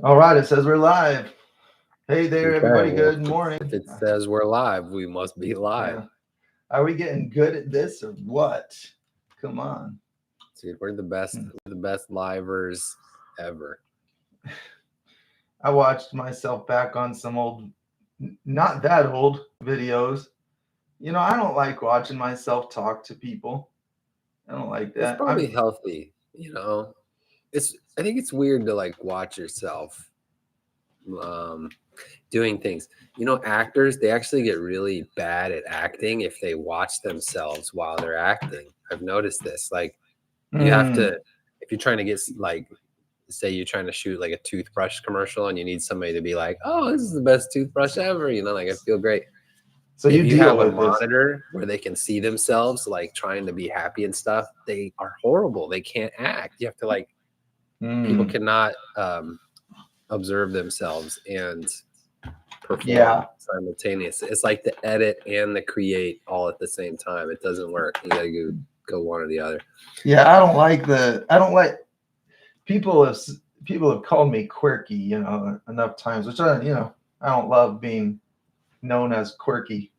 All right, it says we're live. Hey there, Okay, everybody. well, Good morning. if it says we're live, we must be live. Yeah. Are we getting good at this or what? Come on. Dude, we're the best. We're the best livers ever. I watched myself back on some old, not that old videos. I don't like watching myself talk to people. I don't like It's that. probably healthy, It's. I think it's weird to like watch yourself um, doing things. Actors, they actually get really bad at acting if they watch themselves while they're acting. I've noticed this. Like, you have Mm, to, if you're trying to get like, say you're trying to shoot like a toothbrush commercial and you need somebody to be like, oh, this is the best toothbrush ever, like I feel great. so If you you deal have a with this. monitor where they can see themselves like trying to be happy and stuff, they are horrible. They can't act. You have to like, people Mm, cannot observe themselves and perform yeah. simultaneously. It's like the edit and the create all at the same time. It doesn't work. You gotta go one or the other. Yeah, I don't like people have people have called me quirky, enough times, which I don't love being known as quirky.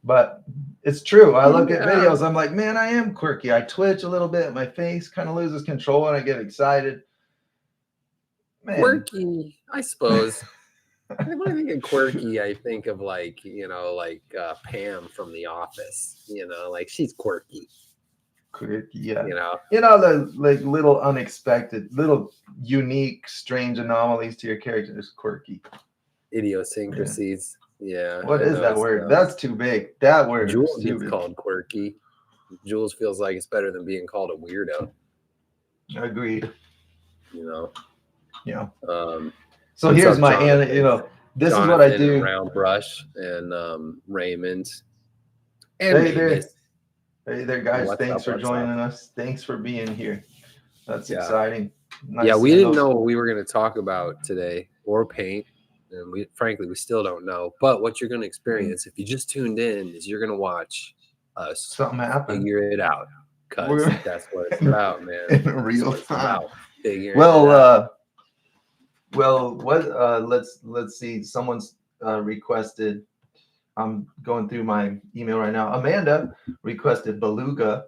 But it's true. I look at Yeah, videos, I'm like, man, I am quirky. I twitch a little bit, my face kind of loses control and I get excited. Man. quirky, I suppose. When I think of quirky, I think of like, Pam from The Office, like she's quirky, Quirky, yeah. you know. The like little unexpected, little unique, strange anomalies to your character is quirky. Yeah. Idiosyncrasies. Yeah, What I is that noticed word? those. That's too big. That word is Jules too gets big. called quirky. Jules feels like it's better than being called a weirdo, Agreed. you know. Yeah. Um, So what's here's up, my Jonathan? this is what I Jonathan and do. Roundbrush and Raymond and Hey there. Mavis. Hey there, guys. What's Thanks up? for What's up? joining us. Thanks for being here. That's Yeah. exciting. Yeah, Nice we seeing didn't those. know what we were going to talk about today or paint. And frankly, we still don't know. But what you're going to experience if you just tuned in is you're going to watch us Something happened. figure it out because We're that's what it's about, man. in That's real what it's time. about. Figuring it Well, out. what? Let's see. Someone's requested. I'm going through my email right now. Amanda requested beluga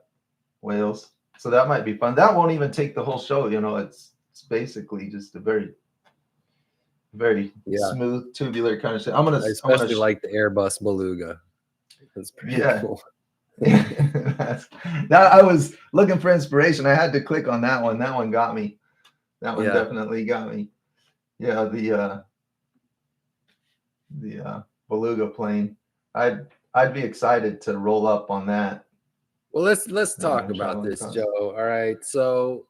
whales, so that might be fun. That won't even take the whole show. It's basically just a very Yeah. smooth tubular kind of shit. I I'm gonna especially like the Airbus Beluga. That's pretty yeah. cool. That I was looking for inspiration. I had to click on that one. That one got me. That one Yeah. definitely got me. Yeah, the beluga plane. I'd be excited to roll up on that. Well, let's talk I'm about traveling this, across. Joe. All right. So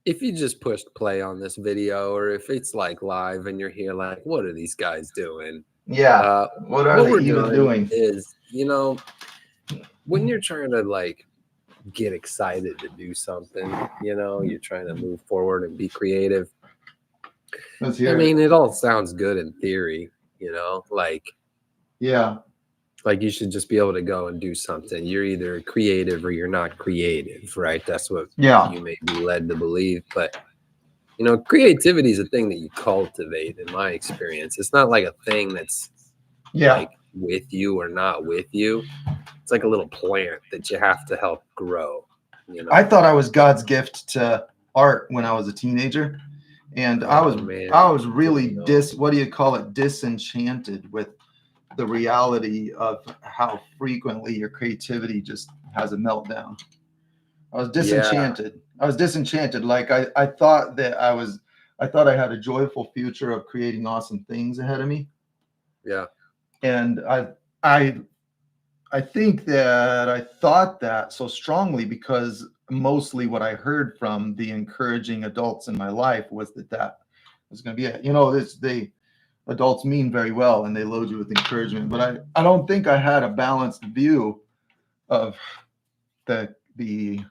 if you just pushed play on this video or if it's like live and you're here like, what are these guys doing? Yeah. What are What they we're even doing doing? is, when you're trying to like get excited to do something, you're trying to move forward and be creative. Let's I hear mean, it. it all sounds good in theory, Yeah. like you should just be able to go and do something. You're either creative or you're not creative, right? That's what Yeah. you may be led to believe. But, creativity is a thing that you cultivate, in my experience. It's not like a thing that's Yeah. like with you or not with you. It's like a little plant that you have to help grow, I thought I was God's gift to art when I was a teenager. And Oh, man. I was really No. what do you call it, disenchanted with the reality of how frequently your creativity just has a meltdown. I was Yeah. disenchanted. I was disenchanted. Like I thought that I thought I had a joyful future of creating awesome things ahead of me. Yeah. And I I think that I thought that so strongly because mostly what I heard from the encouraging adults in my life was that was going to be it. They adults mean very well and they load you with encouragement, but I don't think I had a balanced view of the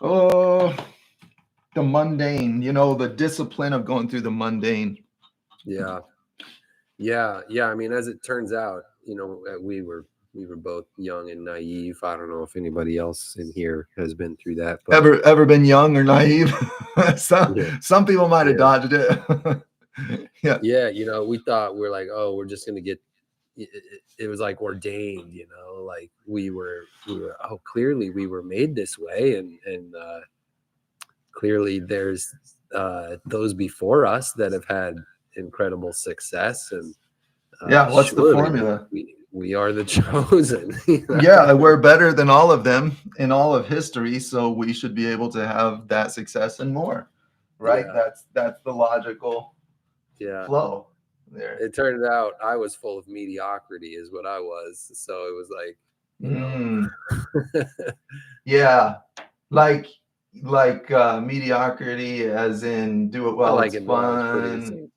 oh the mundane, the discipline of going through the mundane. Yeah. Yeah. Yeah. I mean, as it turns out, we were we were both young and naive. I don't know if anybody else in here has been through that, but Ever been young or naive? yeah, Some people might have yeah, dodged it. Yeah. yeah. You know, we thought we're like, oh, we're just gonna get. It was like ordained, you know, like we were. Oh, clearly we were made this way, and clearly there's those before us that have had incredible success, and Yeah. What's the surely formula? we are the chosen. You know? Yeah, we're better than all of them in all of history, so we should be able to have that success and more. Right? Yeah, That's the logical yeah. flow there. It turned out I was full of mediocrity, is what I was. So it was like, you Mm, know, yeah. Like mediocrity as in do it I while like it's it what I was fun. producing,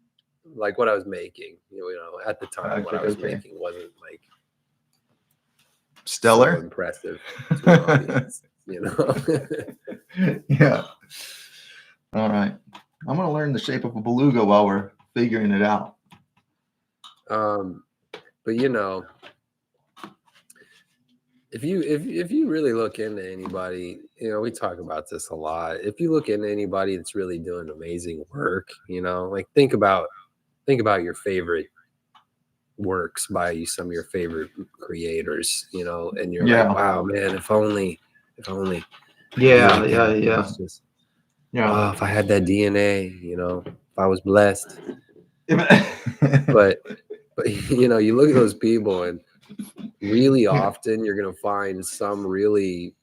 like what I was making. You know, at the time, what Okay, I was okay. making wasn't like so Stellar. impressive to an audience. You know. Yeah. All right. I'm gonna learn the shape of a beluga while we're figuring it out. But you know, if you really look into anybody, you know, we talk about this a lot. If you look into anybody that's really doing amazing work, you know, like think about your favorite works by some of your favorite creators, you know, and you're like, Yeah. wow, man, if only I could be Yeah. like Yeah. that. Yeah. It's just, Yeah. oh, if I had that DNA, you know, if I was blessed. But you know, you look at those people, and really often you're going to find some really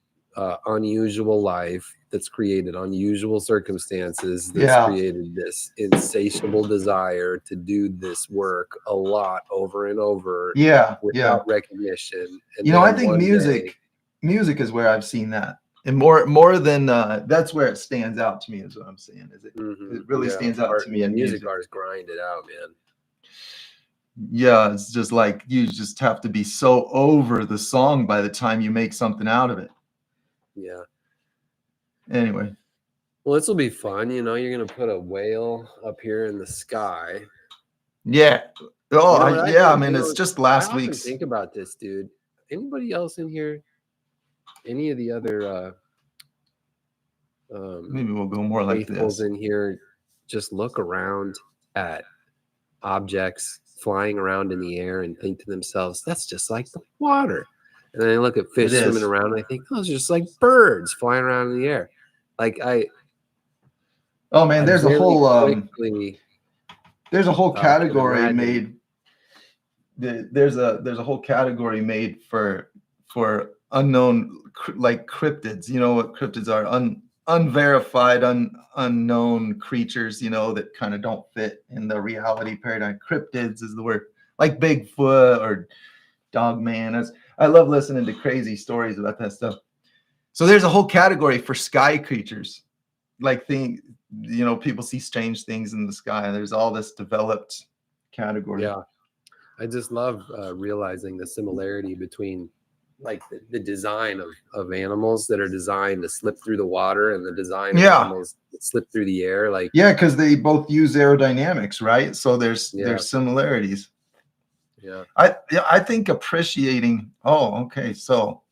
unusual life that's created unusual circumstances, that's Yeah. created this insatiable desire to do this work a lot over and over Yeah. Yeah. without recognition, and You know, I then think one day, music is where I've seen that. And more than that's where it stands out to me is what I'm saying. Is it really yeah, stands out to me in music music. artists grind it out, man. Yeah, it's just like you just have to be so over the song by the time you make something out of it. Yeah. Anyway. Well, this will be fun. You know, you're going to put a whale up here in the sky. Yeah. Oh, You know what I yeah. I think? mean, You it's know, just I last often week's. think about this, dude. Anybody else in here? Any of the other Maybe we'll go more like faithfuls this. in here? Just look around at objects flying around in the air and think to themselves, "That's just like the water." And then I look at fish It swimming is. around, and I think, "Those are just like birds flying around in the air." Like Oh man, I there's a very whole quickly can category imagine. made. There's a whole category made for unknown like cryptids. You know what cryptids are? Unverified, unknown creatures. You know that kind of don't fit in the reality paradigm. Cryptids is the word. Like Bigfoot or Dogman. I love listening to crazy stories about that stuff. So there's a whole category for sky creatures, like people see strange things in the sky. There's all this developed category. Yeah. I just love realizing the similarity between like the design of animals that are designed to slip through the water and the design of Yeah. animals that slip through the air. Like, Yeah, because they both use aerodynamics, right? So there's similarities. Yeah. I think appreciating. Oh, okay. So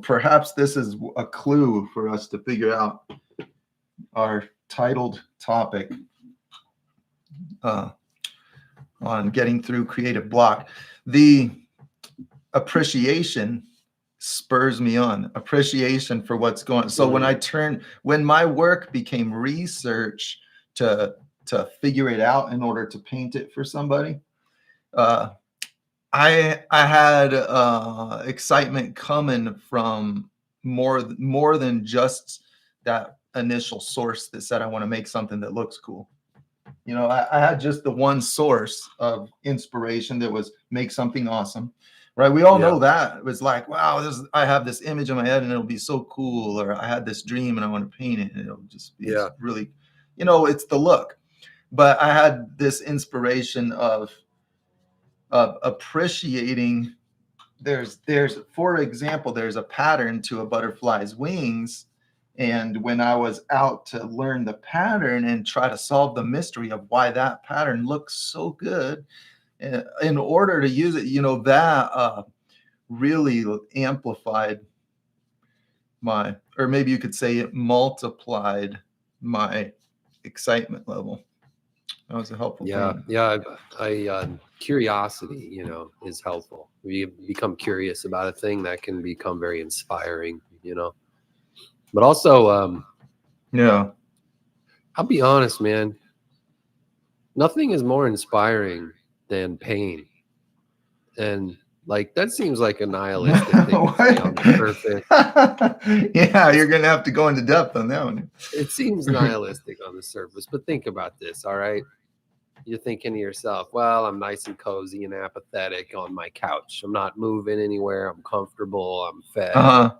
perhaps this is a clue for us to figure out our titled topic on getting through creative block. The appreciation spurs me on. Appreciation for what's going on. So when my work became research to figure it out in order to paint it for somebody, I had excitement coming from more than just that initial source that said I want to make something that looks cool. You know, I had just the one source of inspiration that was make something awesome, right? We all know that. It was like, wow, I have this image in my head and it'll be so cool, or I had this dream and I want to paint it and it'll just be really, it's the look. But I had this inspiration of appreciating. There's for example, there's a pattern to a butterfly's wings. And when I was out to learn the pattern and try to solve the mystery of why that pattern looks so good, in order to use it, that really amplified my, or maybe you could say it multiplied my excitement level. That was a helpful Yeah, thing. yeah. Curiosity, is helpful. If you become curious about a thing, that can become very inspiring. But also, Yeah. I'll be honest, man. Nothing is more inspiring than pain, and like that seems like a nihilistic thing to say on the surface. Yeah, you're gonna have to go into depth on that one. It seems nihilistic on the surface, but think about this, all right? You're thinking to yourself, well, I'm nice and cozy and apathetic on my couch. I'm not moving anywhere. I'm comfortable. I'm fed. Uh-huh.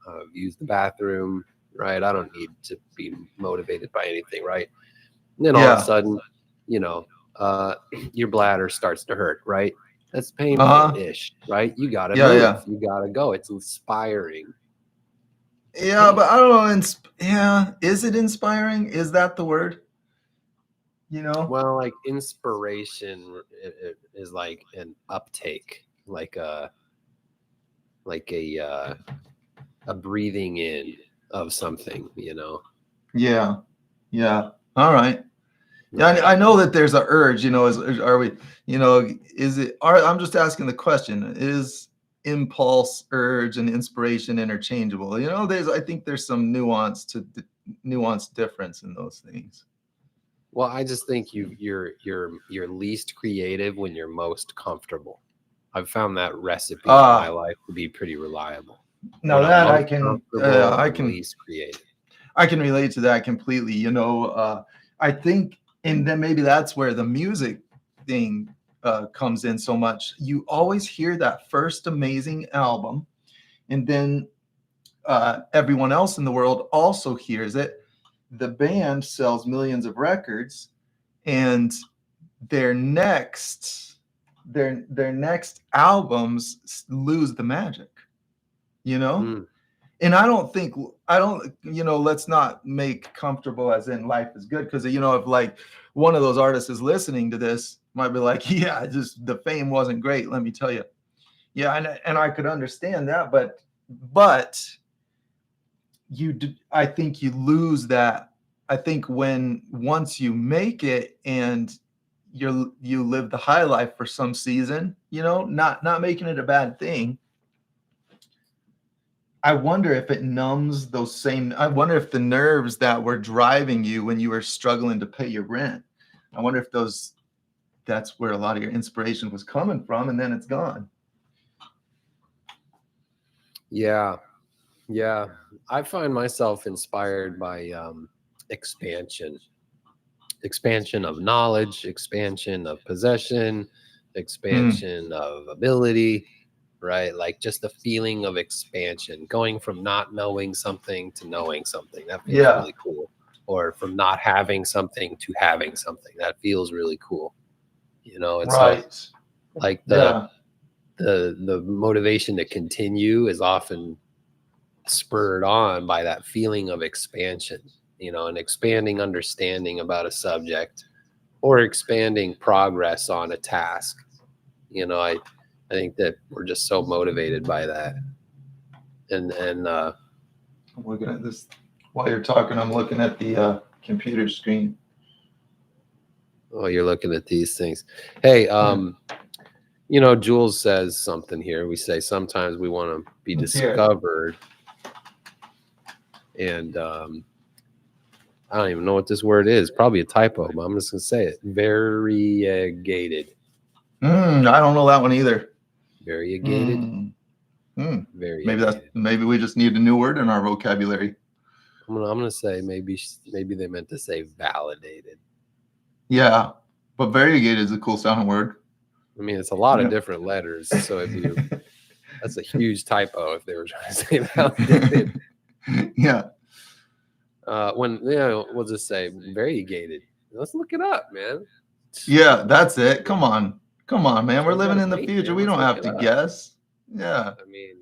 I've used the bathroom, right? I don't need to be motivated by anything, right? And then all of a Yeah. sudden, you know, uh, your bladder starts to hurt, right? That's Uh-huh. painful-ish, right? You got to Yeah, move. yeah. You got to go. It's inspiring. Yeah, but I don't know. Yeah, is it inspiring? Is that the word? Well, like inspiration is like an uptake, like a breathing in of something. Yeah. Yeah. All right. Yeah, Right. I know that there's an urge, are we, is it, I'm just asking the question, is impulse, urge, and inspiration interchangeable? I think there's some nuanced difference in those things. Well, I just think you're least creative when you're most comfortable. I've found that recipe in my life to be pretty reliable. Now When I'm that most comfortable, I'm least creative. I can relate to that completely. I think, and then maybe that's where the music thing comes in so much. You always hear that first amazing album, and then everyone else in the world also hears it. The band sells millions of records, and their next their next albums lose the magic. Mm. And I don't, let's not make comfortable as in life is good, because if like one of those artists is listening to this, might be like, yeah, just the fame wasn't great, let me tell you. Yeah, and I could understand that, but I think you lose that. I think once you make it and you live the high life for some season, not making it a bad thing. I wonder if it numbs I wonder if the nerves that were driving you when you were struggling to pay your rent, I wonder if that's where a lot of your inspiration was coming from, and then it's gone. Yeah. Yeah. I find myself inspired by expansion of knowledge, expansion of possession, expansion of ability, right? Like just the feeling of expansion, going from not knowing something to knowing something. That feels Yeah. really cool. Or from not having something to having something. That feels really cool. It's Right. like Yeah. the motivation to continue is often spurred on by that feeling of expansion, an expanding understanding about a subject or expanding progress on a task. I think that we're just so motivated by that. And I'm looking at this while you're talking. I'm looking at the computer screen. oh, you're looking at these things. Hey, Jules says something here. We say sometimes we want to be discovered. And I don't even know what this word is. Probably a typo, but I'm just going to say it. Variegated. I don't know that one either. Variegated. Variegated. Maybe we just need a new word in our vocabulary. I'm gonna say maybe they meant to say validated. Yeah, but variegated is a cool sounding word. I mean, it's a lot of different letters, so that's a huge typo if they were trying to say validated. Yeah. We'll just say variegated. Let's look it up, man. Yeah, that's it. Come on, man. We're living in the future. We don't have to guess. Yeah. I mean,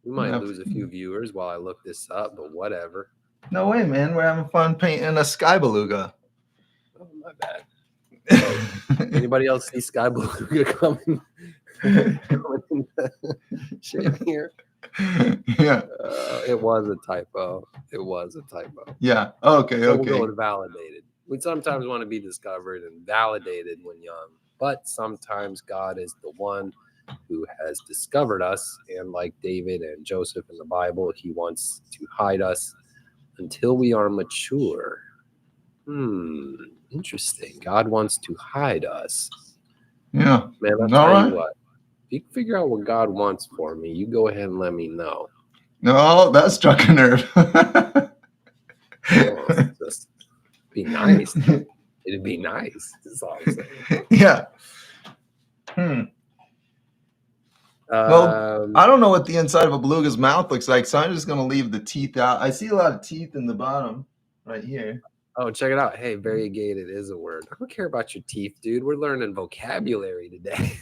we might lose a few viewers while I look this up, but whatever. No way, man. We're having fun painting a sky beluga. Oh, my bad. So, anybody else see sky beluga coming? Shape here. Yeah. It was a typo. It was a typo. Yeah. Okay. So we'll go Okay. with validated. We sometimes want to be discovered and validated when young, but sometimes God is the one who has discovered us. And like David and Joseph in the Bible, he wants to hide us until we are mature. Interesting. God wants to hide us. Yeah. Man, I'll All tell you right. what. If you can figure out what God wants for me, you go ahead and let me know. No, that struck a nerve. Oh, just be nice. It'd be nice. That's all I'm saying. Yeah. Well, I don't know what the inside of a beluga's mouth looks like, so I'm just going to leave the teeth out. I see a lot of teeth in the bottom right here. Oh, check it out. Hey, variegated is a word. I don't care about your teeth, dude. We're learning vocabulary today.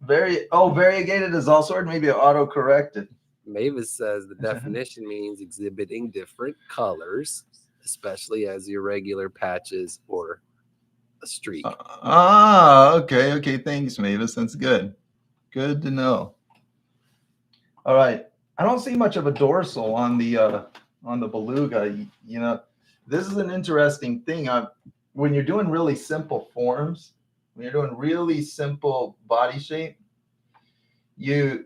Variegated is also word, maybe auto-corrected. Mavis says the definition means exhibiting different colors, especially as irregular patches or a streak. Okay. Okay. Thanks, Mavis. That's good. Good to know. All right. I don't see much of a dorsal on the beluga. You know, this is an interesting thing. When you're doing really simple forms, when you're doing really simple body shape, you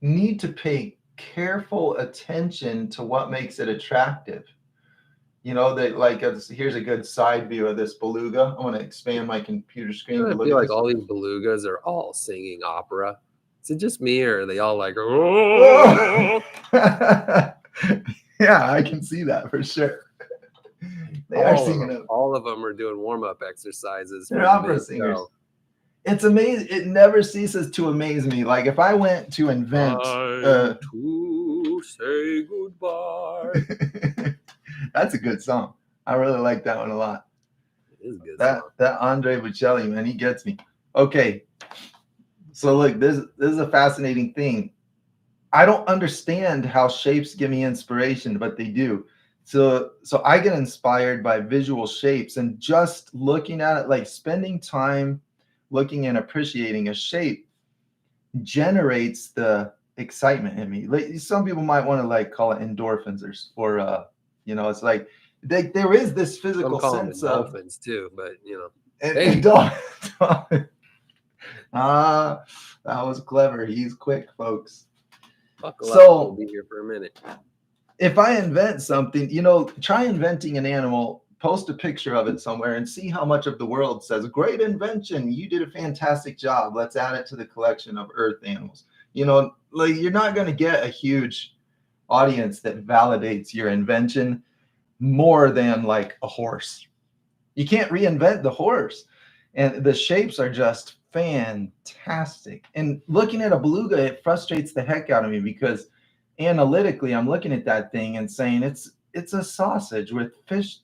need to pay careful attention to what makes it attractive. You know, that like here's a good side view of this beluga. I want to expand my computer screen to I look feel at like this. all these belugas are all singing opera. Is it just me, or are they all like? Oh! Yeah, I can see that for sure. They are singing it. All of them are doing warm-up exercises. They're opera singers. It's amazing. It never ceases to amaze me. Like if I went to invent to say goodbye. That's a good song. I really like that one a lot. It is a good that song. That Andre Bocelli, man, he gets me. Okay, so look, this is a fascinating thing. I don't understand how shapes give me inspiration, but they do. So I get inspired by visual shapes, and just looking at it, like spending time looking and appreciating a shape generates the excitement in me. Like, some people might want to like call it endorphins or you know, it's like there is this physical sense of dolphins too, but you know, and that was clever. He's quick, folks. Buckle up, we'll be here for a minute. If I invent something, you know, try inventing an animal, post a picture of it somewhere and see how much of the world says, great invention, you did a fantastic job, let's add it to the collection of earth animals. You know, like you're not going to get a huge audience that validates your invention more than like a horse. You can't reinvent the horse. And the shapes are just fantastic. And looking at a beluga, it frustrates the heck out of me because analytically I'm looking at that thing and saying it's a sausage with fish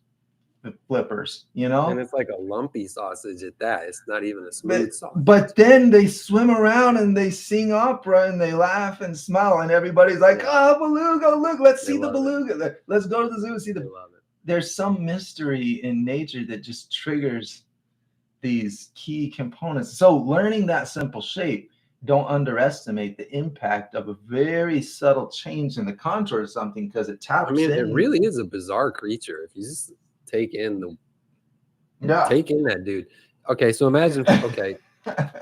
flippers, you know, and it's like a lumpy sausage at that. It's not even a smooth sausage. But then they swim around and they sing opera and they laugh and smile and everybody's like, oh, beluga, look, let's see the beluga. Let's go to the zoo and see the. There's some mystery in nature that just triggers these key components. So learning that simple shape, don't underestimate the impact of a very subtle change in the contour of something, because it taps in. It really is a bizarre creature if you just take in that dude. Okay, so imagine. Okay,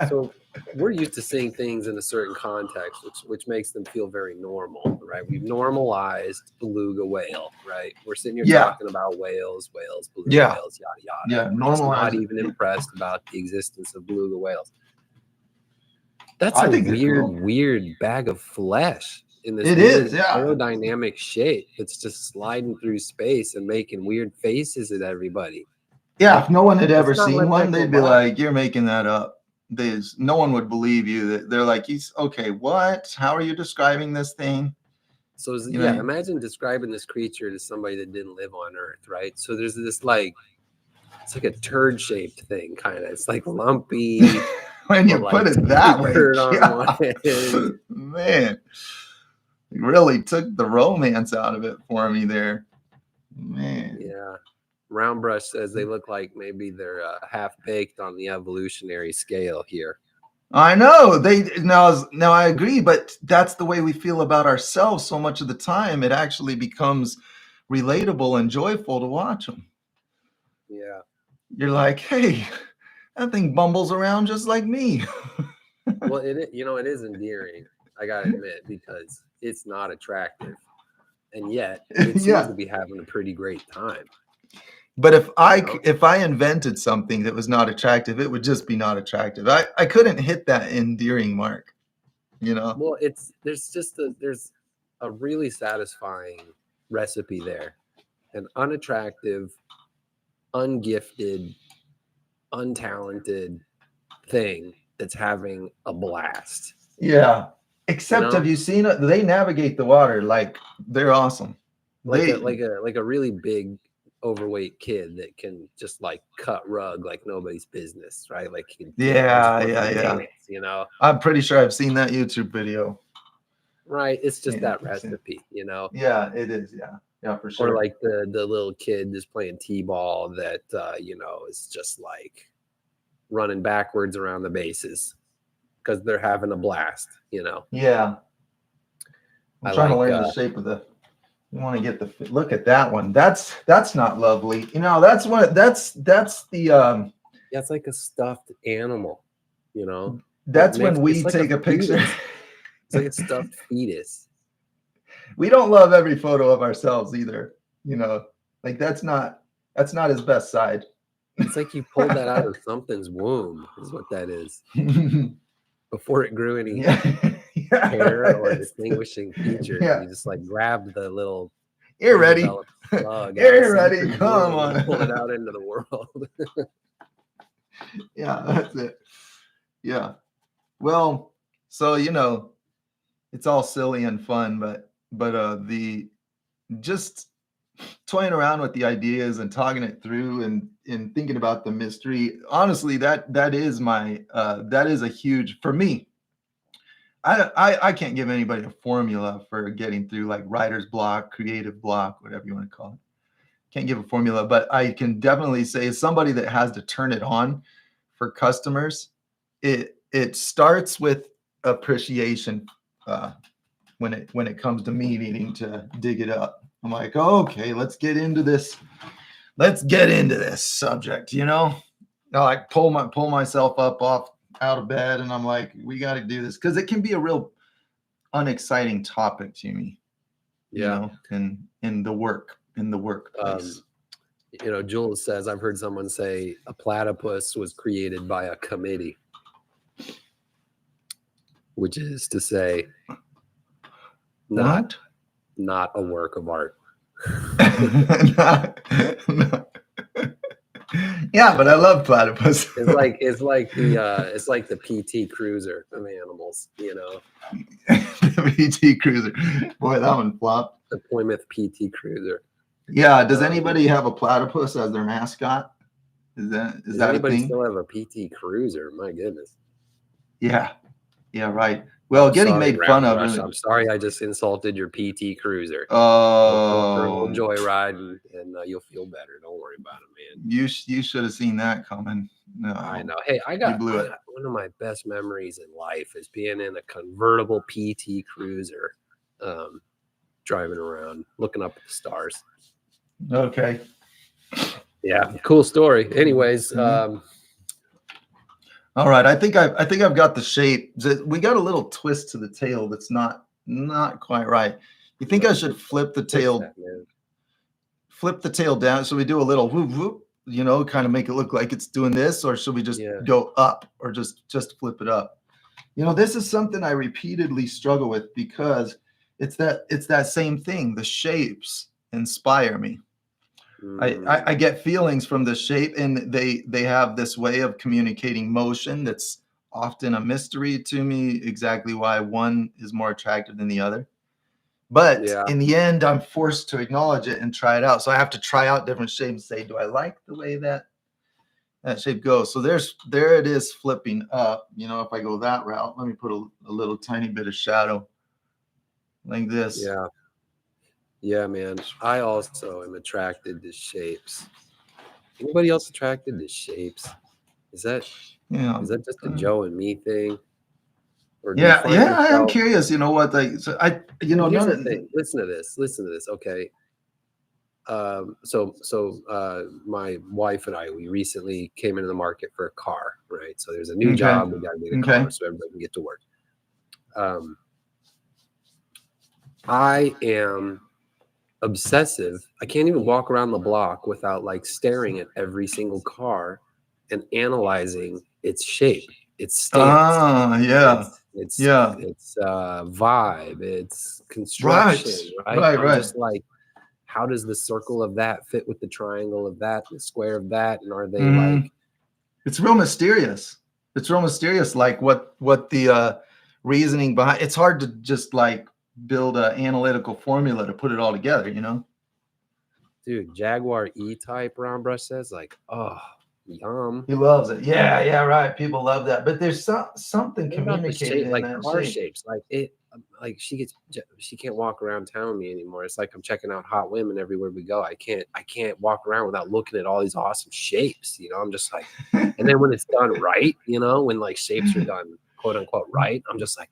so we're used to seeing things in a certain context, which makes them feel very normal, right? We've normalized beluga whale, right? We're sitting here talking about whales, beluga whales, yada yada. Yeah, we're just not even impressed about the existence of beluga whales. That's a weird bag of flesh in this aerodynamic shape. It's just sliding through space and making weird faces at everybody. Yeah, if no one had ever seen one, they'd be like, you're making that up. No one would believe you. They're like, he's okay, what? How are you describing this thing? So imagine describing this creature to somebody that didn't live on Earth, right? So there's this it's like a turd shaped thing, kind of. It's like lumpy. When you put it that way, man, you really took the romance out of it for me there, man. Yeah. Round Brush says they look like maybe they're half baked on the evolutionary scale here. I know they now I agree, but that's the way we feel about ourselves so much of the time. It actually becomes relatable and joyful to watch them. Yeah. You're like, hey, that thing bumbles around just like me. Well, it is endearing, I gotta admit, because it's not attractive, and yet it seems Yeah. to be having a pretty great time. But if know? I invented something that was not attractive, it would just be not attractive. I couldn't hit that endearing mark, you know? Well, there's a really satisfying recipe there. An unattractive, ungifted, untalented thing that's having a blast. Yeah. Except know? have you seen it? They navigate the water like they're awesome. Like They a really big overweight kid that can just like cut rug like nobody's business, right? Like he can, and just wants to dance. I'm pretty sure I've seen that YouTube video. Right. It's just Yeah, that recipe. yeah, it is. Yeah, yeah, for Or sure. like the little kid just playing t-ball that is just like running backwards around the bases because they're having a blast. Yeah, I'm I trying to like learn the shape of the. You want to get the look at that one. That's not lovely. That's what that's the yeah, it's like a stuffed animal. That's when we like take a picture. It's like a stuffed fetus. We don't love every photo of ourselves either. Like that's not his best side. It's like you pulled that out of something's womb, is what that is. Before it grew any hair or distinguishing features, you just like grabbed the little You're ready. Slug You're ready. Come on. pulled it out into the world. Yeah, that's it. Yeah. Well, so it's all silly and fun, but the just toying around with the ideas and talking it through and thinking about the mystery. Honestly, that is that is a huge for me. I can't give anybody a formula for getting through like writer's block, creative block, whatever you want to call it. Can't give a formula, but I can definitely say as somebody that has to turn it on for customers, it starts with appreciation when it comes to me needing to dig it up. I'm like, okay, let's get into this. Let's get into this subject. I like pull myself up out of bed, and I'm like, we got to do this because it can be a real unexciting topic to me. Yeah. In the workplace. Jules says, I've heard someone say a platypus was created by a committee, which is to say, not a work of art. Yeah, but I love platypus. It's like the PT Cruiser of animals, The PT Cruiser. Boy, that one flopped. The Plymouth PT Cruiser. Yeah. Does anybody have a platypus as their mascot? Is that anybody a thing? Still have a PT Cruiser? My goodness. Yeah. Yeah. Right. Well, getting made fun of. I'm sorry, I just insulted your PT Cruiser. Oh. For a little joyride, and you'll feel better. Don't worry about it, man. You should have seen that coming. No, I know. Hey, I got one of my best memories in life is being in a convertible PT Cruiser, driving around, looking up at the stars. Okay. Yeah, cool story. Anyways, all right. I think I've got the shape. We got a little twist to the tail that's not quite right. You think I should flip the tail? Flip the tail down. So we do a little whoop whoop. Kind of make it look like it's doing this, or should we just go up, or just flip it up? This is something I repeatedly struggle with because it's that same thing. The shapes inspire me. I get feelings from the shape, and they have this way of communicating motion that's often a mystery to me, exactly why one is more attractive than the other. But in the end, I'm forced to acknowledge it and try it out. So I have to try out different shapes and say, do I like the way that shape goes? So there it is flipping up. If I go that route, let me put a little tiny bit of shadow like this. Yeah, man. I also am attracted to shapes. Anybody else attracted to shapes? Is that Yeah. just a Joe and me thing? Or do you Yeah, find yeah, I am yourself, curious. You know what? Like, so here's none the of. thing. Listen to this. Listen to this. Okay. My wife and I, we recently came into the market for a car, right? So there's a new Okay, job. We got to get a okay. car so everybody can get to work. I am obsessive. I can't even walk around the block without like staring at every single car and analyzing its shape, its stance, Ah, yeah, yeah. its vibe, its Right, construction, right? right, I'm right. just like, how does the circle of that fit with the triangle of that, the square of that, and are they Hmm. like, It's real mysterious. It's real mysterious. Like what the reasoning behind. It's hard to just like build an analytical formula to put it all together. You know. dude, Jaguar E-Type, Ron Brush says, like, oh, yum. He loves it. Yeah, yeah, right. People love that. But there's something What about the communicated shape, in like that car shape. shapes? Like it, like she can't walk around town with me anymore. It's like I'm checking out hot women everywhere we go. I can't walk around without looking at all these awesome shapes. You know, I'm just like, and then when it's done right, you know, when like shapes are done quote unquote right, I'm just like,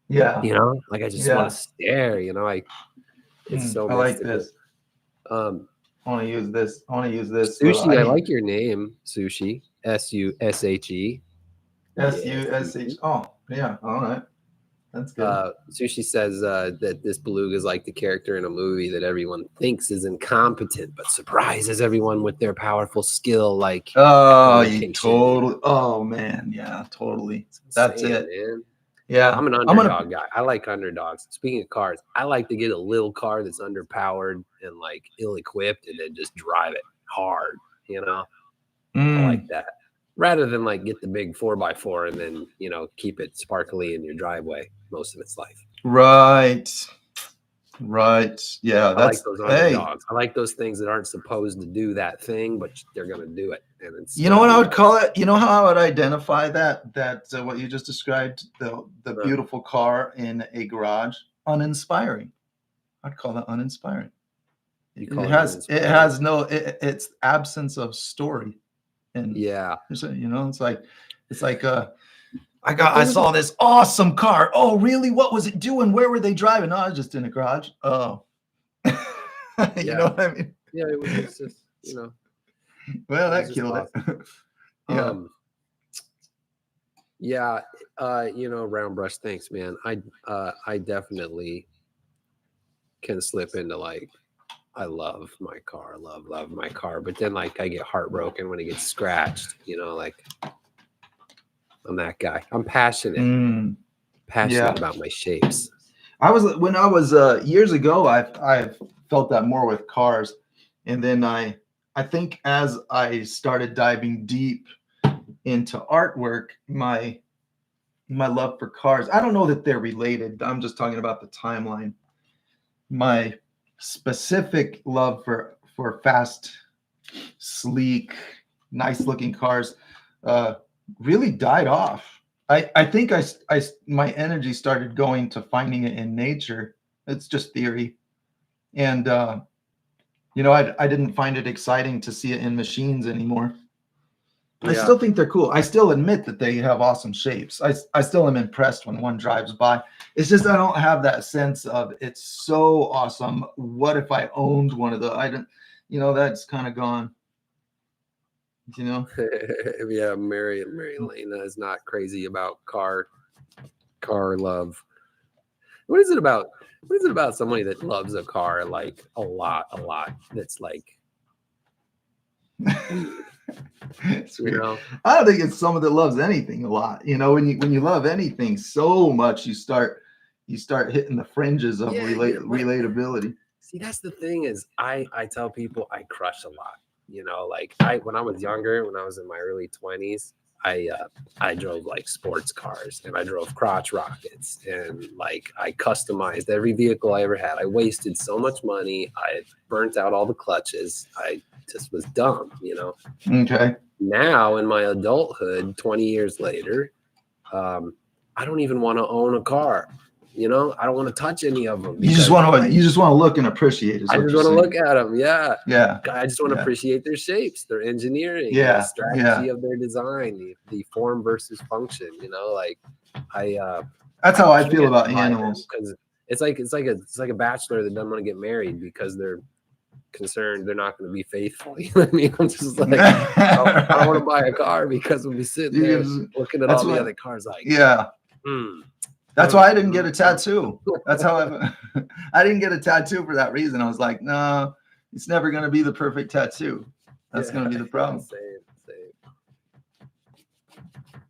Yeah, you know, like I just want yeah. to stare. You know, it's so I like mystical. this. Um, I want to use this. I want to use this. Sushi, I I need like your name, Sushi. Sushe. Yeah, SUSH. Sushi. Oh, yeah. All right. That's good. Sushi says that this beluga is like the character in a movie that everyone thinks is incompetent, but surprises everyone with their powerful skill, like Oh, you echolocation. totally. Oh man, yeah, totally. That's what I'm That's saying, it. man. Yeah, I'm an I'm gonna. underdog guy. I like underdogs. Speaking of cars, I like to get a little car that's underpowered and like ill-equipped, and then just drive it hard. You know, I like Mm, that rather than like get the big 4x4 and then keep it sparkly in your driveway most of its life. right, right. Yeah, I like that's. those Hey, underdogs. I like those things that aren't supposed to do that thing, but they're going to do it, and it's you going know to what I be would like, call it? You know how I would identify that what you just described, the uh, beautiful car in a garage, uninspiring. I'd call that uninspiring. you It call it has uninspiring. no it's absence of story. And Yeah, it's like if I there was a saw this awesome car. Oh, really? What was it doing? Where were they driving? No, I was just in a garage. Oh. You know yeah, what I mean? yeah, it was just Well, it was that just killed it. awesome. Yeah. Um, yeah, round brush. Thanks, man. I definitely can slip into like, I love my car, love my car, but then like I get heartbroken when it gets scratched. Like I'm that guy. I'm passionate Mm, passionate yeah. about my shapes. When I was years ago, I've felt that more with cars. And then I think as I started diving deep into artwork, my love for cars, I don't know that they're related. I'm just talking about the timeline. My specific love for fast, sleek, nice looking cars really died off. I think my energy started going to finding it in nature. It's just theory. And I didn't find it exciting to see it in machines anymore. I Yeah, still think they're cool. I still admit that they have awesome shapes. I still am impressed when one drives by. It's just I don't have that sense of it's so awesome. What if I owned one of the? I don't. That's kind of gone. You know. yeah. Mary Elena is not crazy about car love. What is it about? What is it about somebody that loves a car like a lot? That's like weird. It's You weird. know? I don't think it's someone that loves anything a lot. When you love anything so much, you start hitting the fringes of Yeah, yeah. But relatability. see, that's the thing is, I tell people I crush a lot. Like when I was younger, when I was in my early 20s, I drove like sports cars and I drove crotch rockets and like I customized every vehicle I ever had. I wasted so much money. I burnt out all the clutches. I just was dumb. Okay. Now in my adulthood, 20 years later, I don't even want to own a car. You know, I don't want to touch any of them. You just want to look and appreciate. I just want to look at them. Yeah. Yeah. I just want to appreciate their shapes, their engineering, yeah, the strategy of their design, the form versus function. You know, like that's how I feel about animals. Because it's like a bachelor that doesn't want to get married because they're concerned they're not going to be faithful. You know what I mean? I'm just like, I don't want to buy a car because we'll be sitting there looking at all the other cars like, That's why I didn't get a tattoo. That's how I didn't get a tattoo for that reason. I was like, no, it's never going to be the perfect tattoo. That's going to be the problem. Same.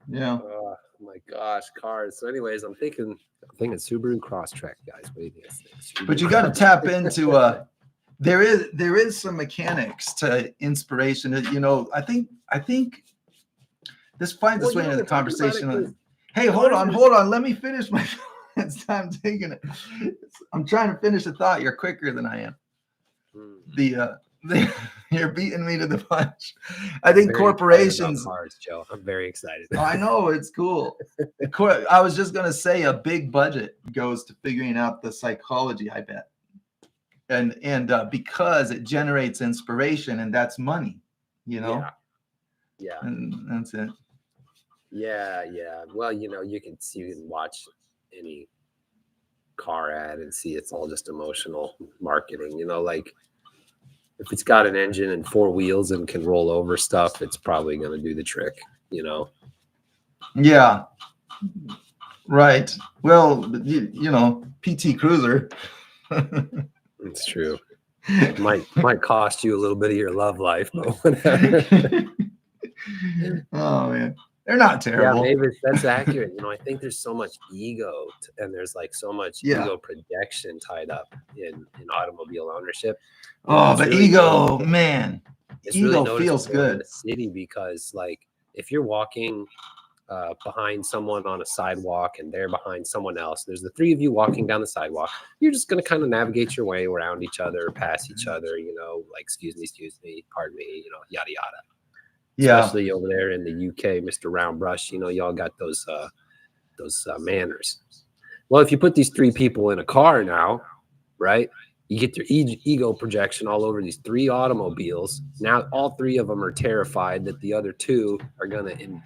Yeah. Oh my gosh, cars. So anyways, I'm thinking Subaru Crosstrek, guys. What do you think? But you got to tap into there is some mechanics to inspiration. You know, I think this finds its way into the conversation. Hey, hold on. Let me finish my thoughts. I'm taking it. I'm trying to finish a thought. You're quicker than I am. You're beating me to the punch. I think corporations. Cars, Joe. I'm very excited. I know, it's cool. I was just gonna say a big budget goes to figuring out the psychology, I bet. And because it generates inspiration, and that's money, you know. Yeah. And that's it. Yeah. Well, you know, you can watch any car ad and see it's all just emotional marketing. You know, like if it's got an engine and 4 wheels and can roll over stuff, it's probably going to do the trick. You know. Yeah. Right. Well, you know, PT Cruiser. It's true. It might cost you a little bit of your love life, but whatever. Oh man, they're not terrible. Yeah, maybe that's accurate. You know, I think there's so much ego and there's like so much ego projection tied up in automobile ownership. Oh, but really ego, man, ego really feels good in the city because, like, if you're walking behind someone on a sidewalk and they're behind someone else, there's the 3 of you walking down the sidewalk. You're just going to kind of navigate your way around each other, past each other, you know, like, excuse me, pardon me, you know, yada, yada. Yeah. Especially over there in the UK, Mr. Roundbrush, you know, y'all got those manners. Well, if you put these 3 people in a car now, right, you get their ego projection all over these 3 automobiles. Now all 3 of them are terrified that the other 2 are going to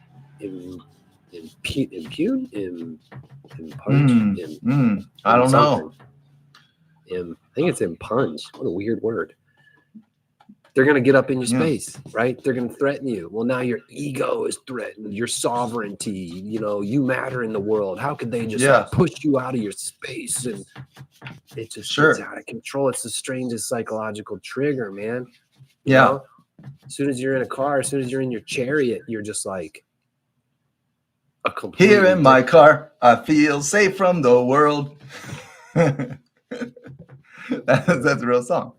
I don't know. I think it's impunge. What a weird word. They're going to get up in your space, right? They're going to threaten you. Well, now your ego is threatened, your sovereignty, you know, you matter in the world. How could they just like, push you out of your space? And it just gets out of control. It's the strangest psychological trigger, man. You know? As soon as you're in a car, as soon as you're in your chariot, you're just like a complete. Here in my car, I feel safe from the world. That's a real song.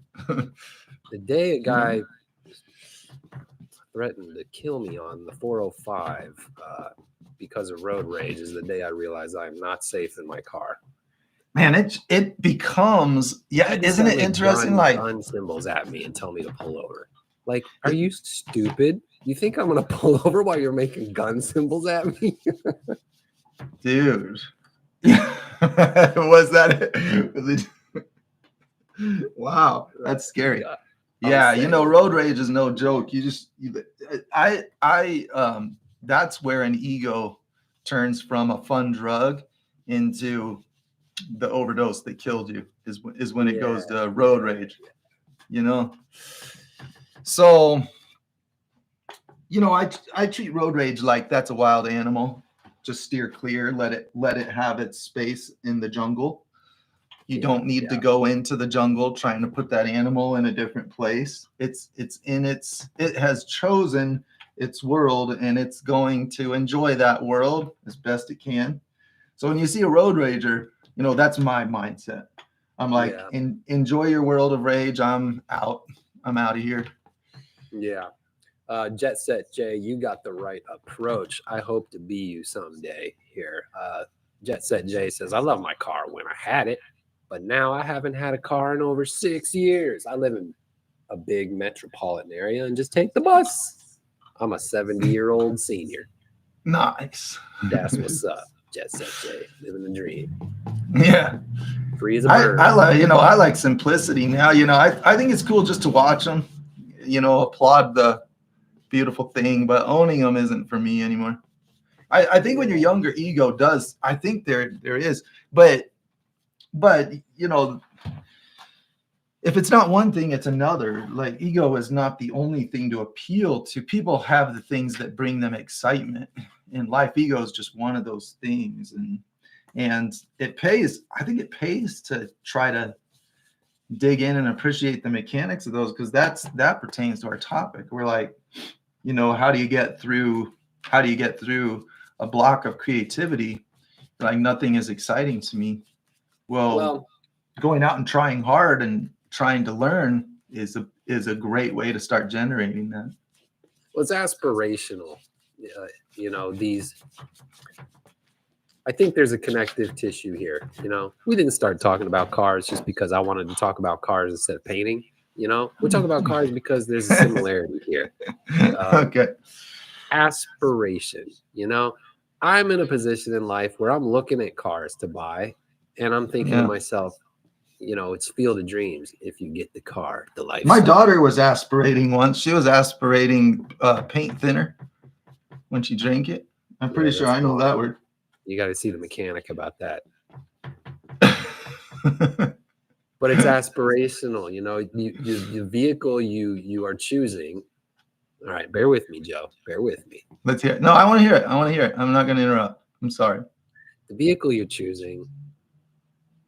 The day a guy threatened to kill me on the 405 because of road rage is the day I realized I am not safe in my car. Man, it becomes isn't it interesting? Gun symbols at me and tell me to pull over. Like, are you stupid? You think I'm gonna pull over while you're making gun symbols at me? Dude. Was it? Wow, that's scary. Yeah, you know, road rage is no joke. That's where an ego turns from a fun drug into the overdose that killed you is when it goes to road rage, you know? So, you know, I treat road rage like that's a wild animal. Just steer clear, let it have its space in the jungle. You don't need to go into the jungle trying to put that animal in a different place. It has chosen its world and it's going to enjoy that world as best it can. So when you see a road rager, you know, that's my mindset. I'm like, enjoy your world of rage. I'm out of here. Yeah. Jet Set Jay, you got the right approach. I hope to be you someday here. Jet Set Jay says, I love my car when I had it, but now I haven't had a car in over 6 years. I live in a big metropolitan area and just take the bus. I'm a 70-year-old senior. Nice. That's what's up. Jet Set J, living the dream. Yeah. Free as a bird. I like, I like simplicity now. I think it's cool just to watch them, applaud the beautiful thing, but owning them isn't for me anymore. I think when you're younger, ego does. I think there is, but if it's not one thing, it's another. Like, ego is not the only thing to appeal to. People have the things that bring them excitement in life. Ego is just one of those things, and it pays. I think it pays to try to dig in and appreciate the mechanics of those, because that pertains to our topic. We're like, how do you get through a block of creativity? Like, nothing is exciting to me. Well, going out and trying hard and trying to learn is a great way to start generating that. Well, it's aspirational. I think there's a connective tissue here. We didn't start talking about cars just because I wanted to talk about cars instead of painting. We talk about cars because there's a similarity here. Okay. Aspiration. I'm in a position in life where I'm looking at cars to buy, and I'm thinking to myself, it's field of dreams if you get the car, the lifestyle. My daughter was aspirating once. She was aspirating paint thinner when she drank it. I'm pretty sure I know that word. You got to see the mechanic about that. But it's aspirational. The vehicle you are choosing. All right, bear with me, Joe. Bear with me. Let's hear it. No, I want to hear it. I'm not going to interrupt. I'm sorry. The vehicle you're choosing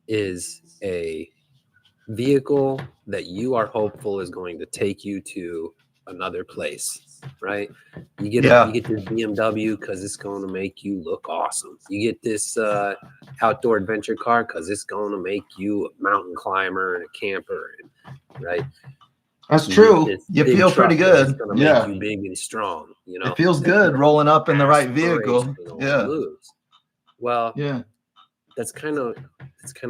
is a vehicle that you are hopeful is going to take you to another place, right? You get this BMW because it's going to make you look awesome. You get this outdoor adventure car because it's going to make you a mountain climber and a camper, right? That's true. You feel pretty good. It's going to make you big and strong. It feels good rolling up in the right vehicle. Yeah. Moves. Well, that's kind of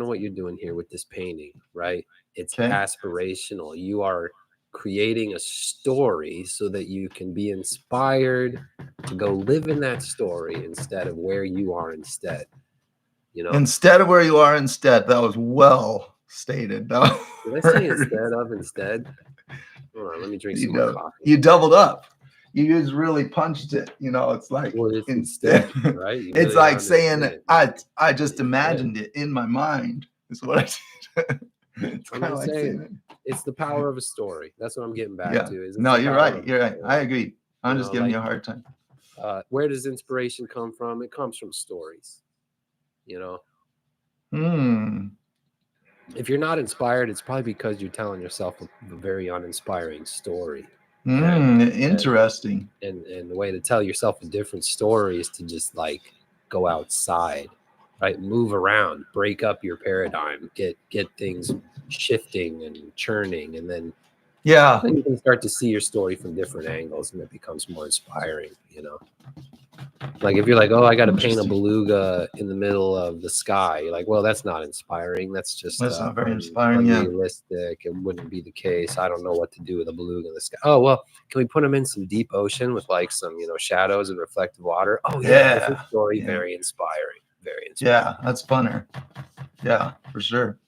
what you're doing here with this painting, right? It's aspirational. You are creating a story so that you can be inspired to go live in that story instead of where you are instead. Instead of where you are instead. That was well stated. Did I say instead? Hold on, let me drink some more coffee. You doubled up. You just really punched it. It's like, it's instead, right? It's like saying I just imagined it in my mind. Is what I said. It's kind of like saying it. It's the power of a story. That's what I'm getting back to. No, you're right. You're right. I agree. I'm just giving you a hard time. Where does inspiration come from? It comes from stories. If you're not inspired, it's probably because you're telling yourself a very uninspiring story. Interesting. And the way to tell yourself a different story is to just like go outside, right? Move around, break up your paradigm, get things shifting and churning, and then then you can start to see your story from different angles, and it becomes more inspiring. Like if you're like, oh, I got to paint a beluga in the middle of the sky. You're like, well, that's not inspiring. That's not very inspiring. Unrealistic. It wouldn't be the case. I don't know what to do with a beluga in the sky. Oh, well, can we put them in some deep ocean with like some, shadows and reflective water? Oh yeah, that's a story. Very inspiring. Very inspiring. Yeah, that's funner. Yeah, for sure.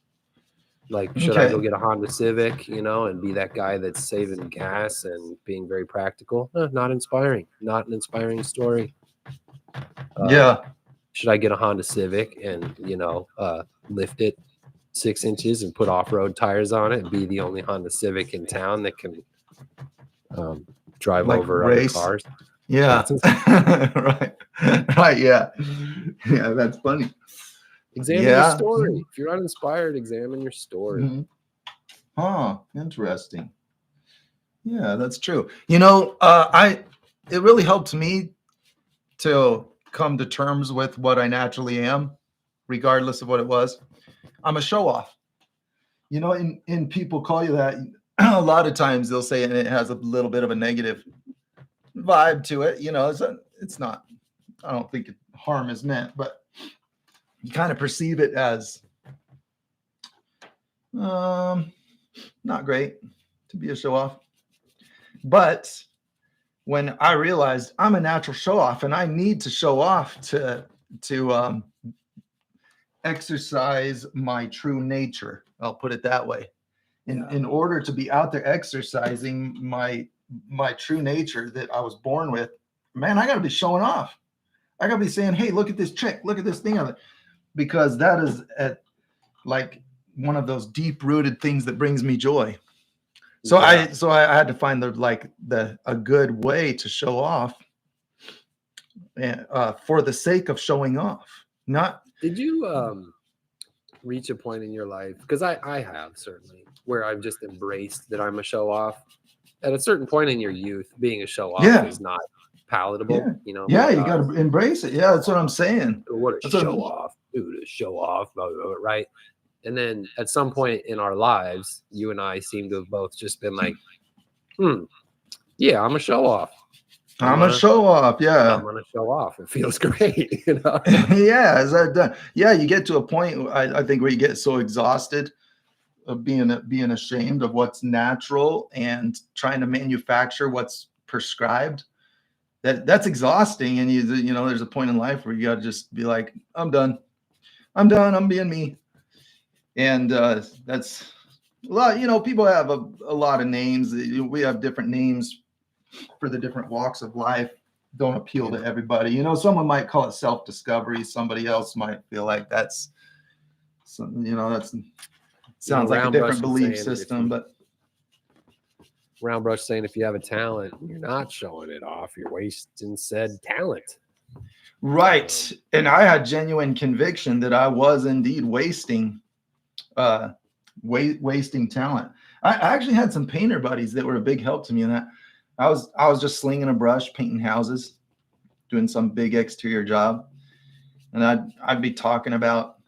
Like, should I go get a Honda Civic, and be that guy that's saving gas and being very practical? Not inspiring. Not an inspiring story. Should I get a Honda Civic and, lift it 6 inches and put off-road tires on it and be the only Honda Civic in town that can drive over other cars? Yeah. Right. Yeah. Yeah, that's funny. Examine your story. If you're uninspired, examine your story. Interesting. Yeah, that's true. It really helped me to come to terms with what I naturally am, regardless of what it was. I'm a show-off. And people call you that. A lot of times they'll say, and it has a little bit of a negative vibe to it. It's not. I don't think harm is meant, but you kind of perceive it as not great to be a show-off. But when I realized I'm a natural show-off and I need to show off to to exercise my true nature. I'll put it that way. In order to be out there exercising my true nature that I was born with, man, I got to be showing off. I got to be saying, hey, look at this trick, look at this thing on it, because that is like one of those deep rooted things that brings me joy. So I had to find a good way to show off, and for the sake of showing off. Not Did you reach a point in your life, because I have certainly, where I've just embraced that I'm a show off. At a certain point in your youth, being a show off is not palatable. You know, you got to embrace it. Yeah, that's what I'm saying. What a show off, dude! A show off, right? And then at some point in our lives, you and I seem to have both just been like, yeah, I'm a show off. I'm gonna show off. Yeah, I'm gonna show off. It feels great, you know. Yeah, is that done? Yeah, you get to a point, I think, where you get so exhausted of being ashamed of what's natural and trying to manufacture what's prescribed. That's exhausting, and you know, there's a point in life where you got to just be like, I'm done. I'm being me. And that's a lot. You know, people have a lot of names. We have different names for the different walks of life. Don't appeal to everybody. You know, someone might call it self-discovery. Somebody else might feel like that's sounds like a different belief system. But Roundbrush saying if you have a talent, you're not showing it off. You're wasting said talent. Right. And I had genuine conviction that I was indeed wasting talent. I actually had some painter buddies that were a big help to me in that. I was just slinging a brush, painting houses, doing some big exterior job. And I'd be talking about,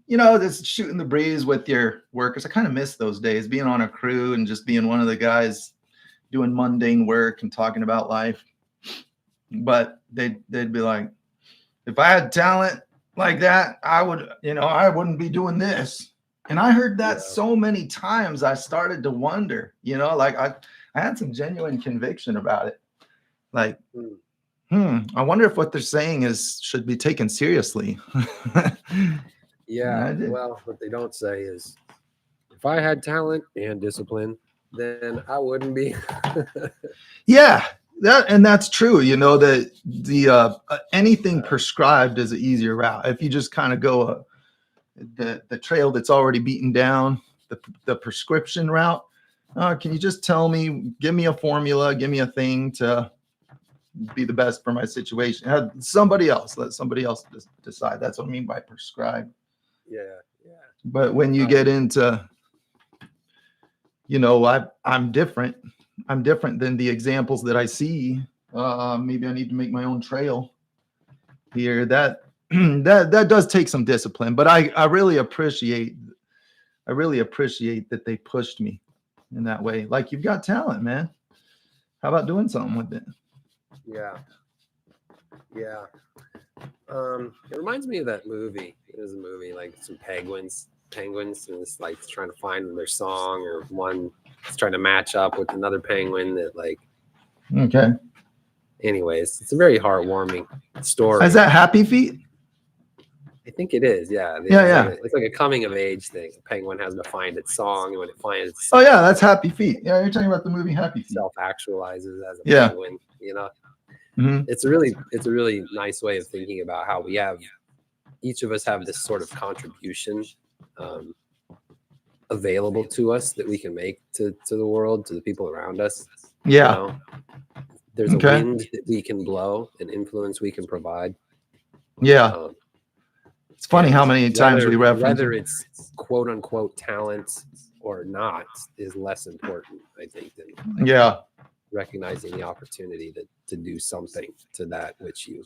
you know, just shooting the breeze with your workers. I kind of miss those days, being on a crew and just being one of the guys doing mundane work and talking about life. But they'd be like, if I had talent like that, I wouldn't be doing this. And I heard that so many times, I started to wonder, you know, like I had some genuine conviction about it. Like, I wonder if what they're saying should be taken seriously. Yeah. Well, what they don't say is, if I had talent and discipline, then I wouldn't be. Yeah, that's true. You know, the anything prescribed is an easier route. If you just kind of go the trail that's already beaten down, the prescription route. Can you just tell me, give me a formula, give me a thing to be the best for my situation? Let somebody else decide. That's what I mean by prescribed. Yeah. But when you get into, you know, I'm different. I'm different than the examples that I see. Maybe I need to make my own trail here. That does take some discipline, but I really appreciate that they pushed me in that way. Like, you've got talent, man. How about doing something with it? Yeah. It reminds me of that movie. It was a movie, like some penguins, and it's like trying to find their song, or one is trying to match up with another penguin that, like. Okay. Anyways, it's a very heartwarming story. Is that Happy Feet? I think it is. Yeah. Yeah. It's like a coming of age thing. A penguin has to find its song, and when it finds. Oh yeah, that's Happy Feet. Yeah, you're talking about the movie Happy Feet. Self-actualizes as a penguin. You know. Mm-hmm. It's a really nice way of thinking about how each of us have this sort of contribution available to us that we can make to the world, to the people around us. Yeah. You know? There's a wind that we can blow, an influence we can provide. Yeah. It's funny how many times we reference whether it's quote unquote talent or not is less important, I think, than recognizing the opportunity to do something to that which you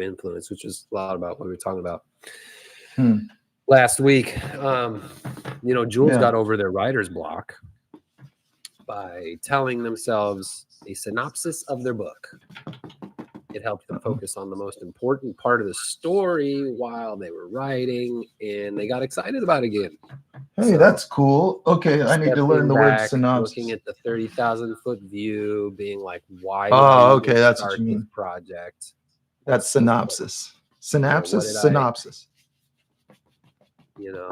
influence, which is a lot about what we were talking about last week. You know, Jules got over their writer's block by telling themselves a synopsis of their book. It helped them focus on the most important part of the story while they were writing, and they got excited about it again. Hey, that's cool. Okay, I need to learn the word synopsis. Looking at the 30,000-foot view, being like, why? Oh, okay, that's what you mean. Project. That's synopsis. Synopsis.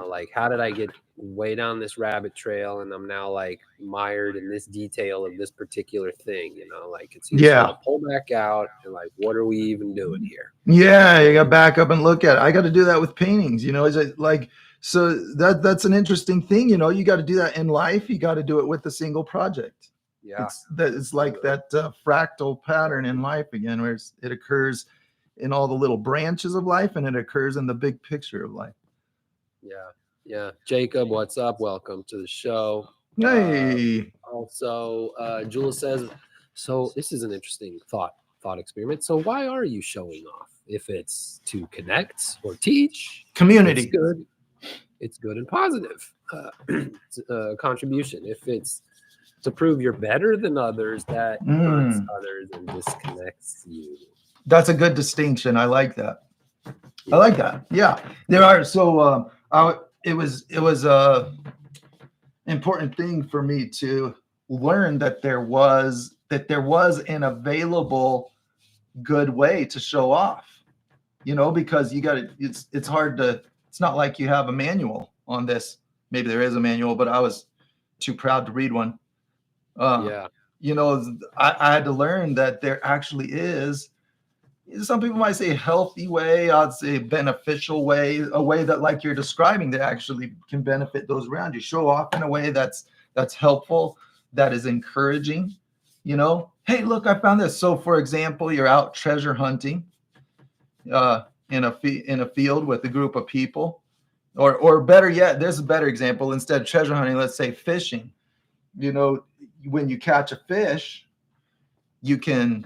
Like how did I get way down this rabbit trail and I'm now like mired in this detail of this particular thing, like it's useful to pull back out and like, what are we even doing here? Yeah, you got to back up and look at it. I got to do that with paintings, is it like, so that's an interesting thing, you got to do that in life. You got to do it with a single project. Yeah. It's like that fractal pattern in life again, where it occurs in all the little branches of life and it occurs in the big picture of life. Yeah. Jacob, what's up? Welcome to the show. Hey. Also, Jules says, so this is an interesting thought experiment. So why are you showing off? If it's to connect or teach community, it's good and positive contribution. If it's to prove you're better than others, that hurts others and disconnects you. That's a good distinction. I like that. I like that. Yeah, there are. So it was a important thing for me to learn that there was an available good way to show off. Because you got to. It's hard to. It's not like you have a manual on this. Maybe there is a manual, but I was too proud to read one. I had to learn that there actually is. Some people might say a healthy way, I'd say a beneficial way, a way that like you're describing that actually can benefit those around you. Show off in a way that's helpful, that is encouraging. Hey, look, I found this. So for example, you're out treasure hunting in a field with a group of people, or better yet, there's a better example. Instead of treasure hunting, let's say fishing. When you catch a fish, you can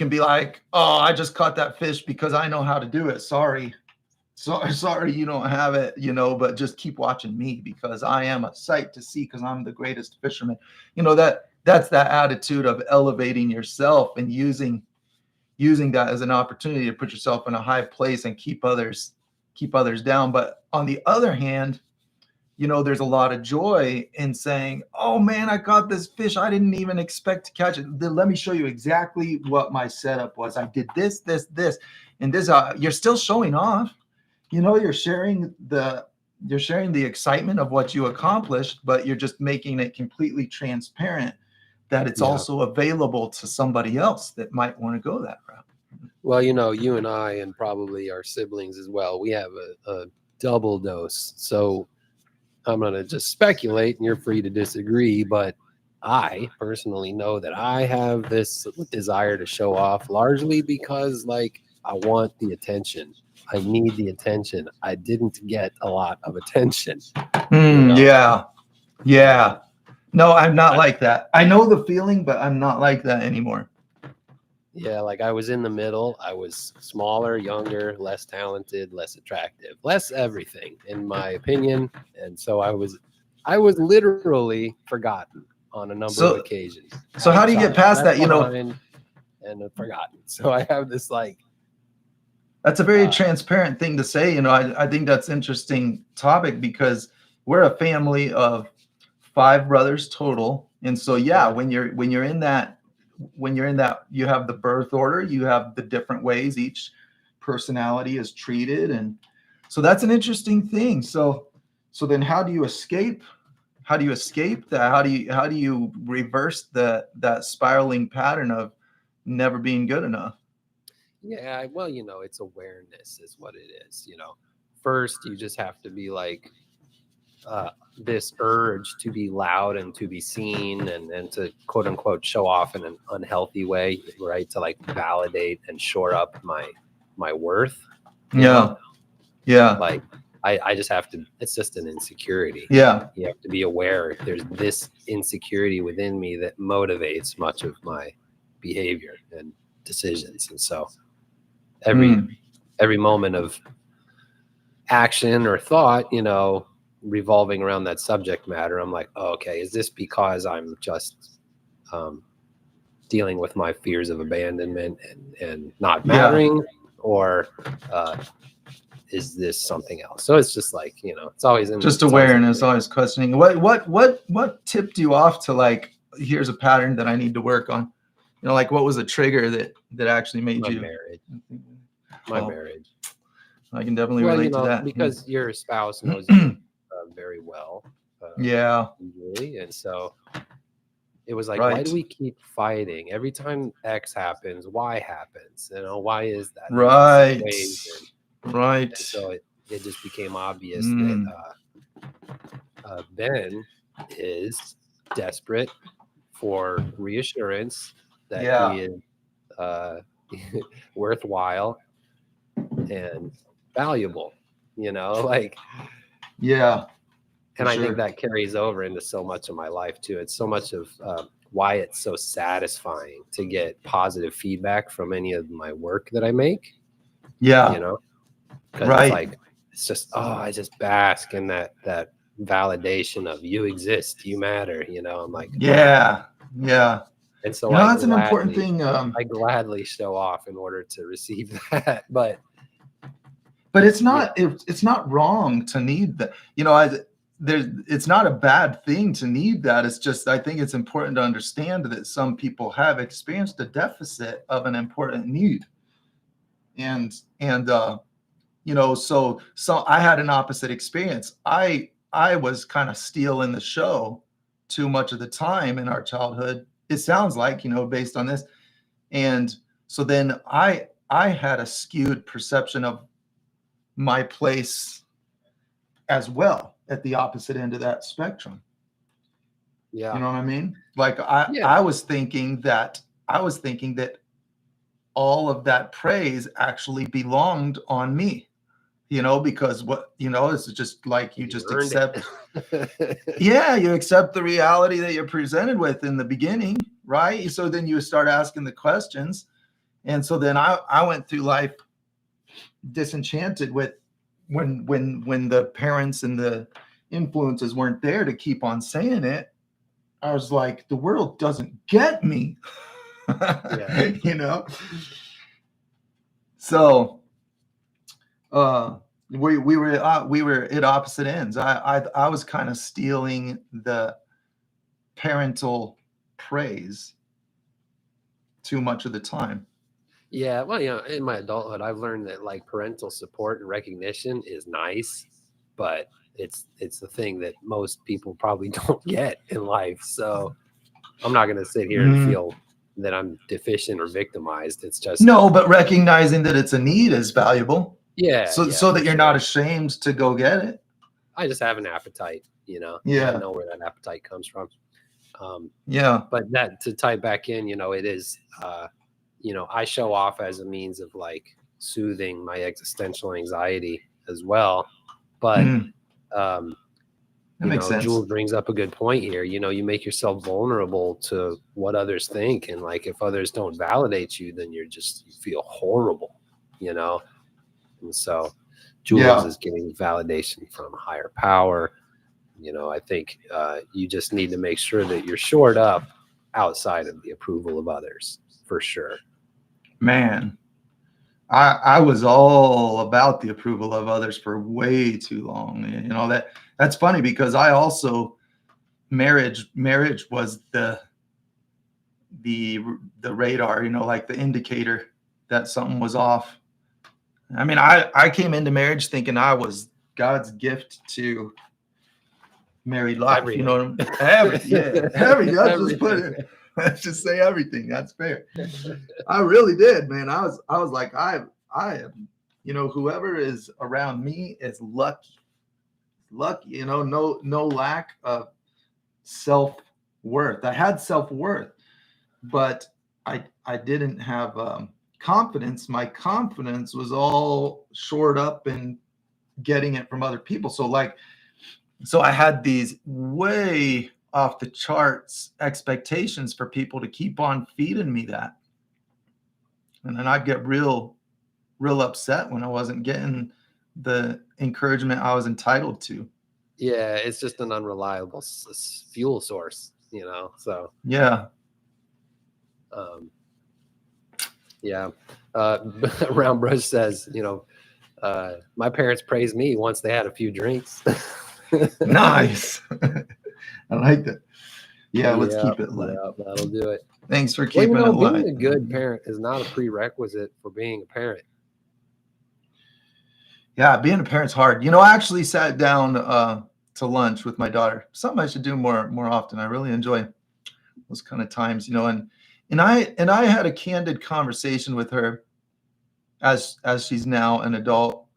be like, oh, I just caught that fish because I know how to do it. Sorry, you don't have it, but just keep watching me because I am a sight to see because I'm the greatest fisherman. That's that attitude of elevating yourself and using that as an opportunity to put yourself in a high place and keep others down. But on the other hand, there's a lot of joy in saying, oh man, I caught this fish. I didn't even expect to catch it. Let me show you exactly what my setup was. I did this, and this. You're still showing off. You're sharing the excitement of what you accomplished, but you're just making it completely transparent that it's also available to somebody else that might want to go that route. Well, you and I, and probably our siblings as well, we have a double dose. So I'm going to just speculate and you're free to disagree, but I personally know that I have this desire to show off largely because like I want the attention. I need the attention. I didn't get a lot of attention. Yeah. No, I'm not like that. I know the feeling, but I'm not like that anymore. Yeah, like I was in the middle. I was smaller, younger, less talented, less attractive, less everything, in my opinion. And so I was literally forgotten on a number of occasions. So how do you get past that? And forgotten. So I have this like. That's a very transparent thing to say. I think that's an interesting topic because we're a family of 5 brothers total, and so when you're in that. You have the birth order, you have the different ways each personality is treated. And so that's an interesting thing. So then how do you escape? How do you escape that? How do you reverse that spiraling pattern of never being good enough? Yeah, well, it's awareness is what it is. First you just have to be like, this urge to be loud and to be seen and to quote unquote show off in an unhealthy way, right? To like validate and shore up my worth. Yeah. Like I just have to, it's just an insecurity. Yeah. You have to be aware there's this insecurity within me that motivates much of my behavior and decisions. And so every moment of action or thought, revolving around that subject matter, I'm like, oh, okay, is this because I'm just dealing with my fears of abandonment and not mattering, or is this something else? So it's just like, it's always just awareness, always questioning. What tipped you off to like, here's a pattern that I need to work on? Like what was a trigger that actually made my marriage. I can definitely Well, relate to that. because your spouse knows you very well, Yeah, usually, and so it was like, why do right, we keep fighting every time X happens? Y happens, why is that in this right, equation? right. And so it just became obvious that Mm, Ben is desperate for reassurance that yeah, he is uh, worthwhile and valuable, like, yeah, for and I think sure. that carries over into so much of my life too. It's so much of why it's so satisfying to get positive feedback from any of my work that I make, Yeah, you know, because it's right. like, it's just, I just bask in that validation of you exist, you matter, I'm like, Yeah, yeah. and so You know, that's an important thing. I gladly show off in order to receive that. But it's Yeah, not it's not wrong to need that. You know, it's not a bad thing to need that. It's just I think it's important to understand that some people have experienced a deficit of an important need. And you know, so I had an opposite experience. I was kind of stealing the show too much of the time in our childhood. It sounds like, you know, based on this. And so then I had a skewed perception of my place as well at the opposite end of that spectrum. You yeah, know what I mean? Like I yeah, I was thinking that I was thinking that all of that praise actually belonged on me, you know, because what, you know, it's just like you you just earned accept, it. yeah, you accept the reality that you're presented with in the beginning, right? So then you start asking the questions. And so then I went through life disenchanted with when the parents and the influences weren't there to keep on saying it. I was like, the world doesn't get me. Yeah, You know? So uh we were at opposite ends. I was kind of stealing the parental praise too much of the time. yeah. Well, in my adulthood, I've learned that like parental support and recognition is nice, but it's the thing that most people probably don't get in life. So I'm not going to sit here and Mm. feel that I'm deficient or victimized. It's just, No, but recognizing that it's a need is valuable. yeah, So yeah, that for you're not sure. ashamed to go get it. I just have an appetite, and I Yeah. know where that appetite comes from. Um, Yeah. but that to tie back in, it is, I show off as a means of like soothing my existential anxiety as well. But, Mm, um, that makes sense. Jules brings up a good point here. You make yourself vulnerable to what others think. And like, if others don't validate you, then you feel horrible, you know? And so Jules Yeah. is getting validation from higher power. I think you just need to make sure that you're shored up outside of the approval of others, for sure. Man, I was all about the approval of others for way too long. You know, that's funny because I also marriage was the the radar, you know, like the indicator that something was off. I mean, I came into marriage thinking I was God's gift to married life. You Everything. know, everything. Yeah, everything. Let's just put Everything. it. Let's just say everything. That's fair. I really did, man. I was like, I am, you know, whoever is around me is lucky. Lucky, you know, no lack of self-worth. I had self-worth, but I didn't have confidence. My confidence was all shored up in getting it from other people. So I had these way off the charts expectations for people to keep on feeding me that. And then I'd get real upset when I wasn't getting the encouragement I was entitled to. Yeah, it's just an unreliable fuel source, so Yeah. um, yeah. Round Brush says, my parents praised me once they had a few drinks. Nice. I like that. Yeah, let's Yeah, keep it light. yeah, that'll do it. Thanks for Well, keeping it being light. a good parent is not a prerequisite for being a parent. Yeah, being a parent's hard. I actually sat down to lunch with my daughter. Something I should do more often. I really enjoy those kind of times, and I had a candid conversation with her as she's now an adult,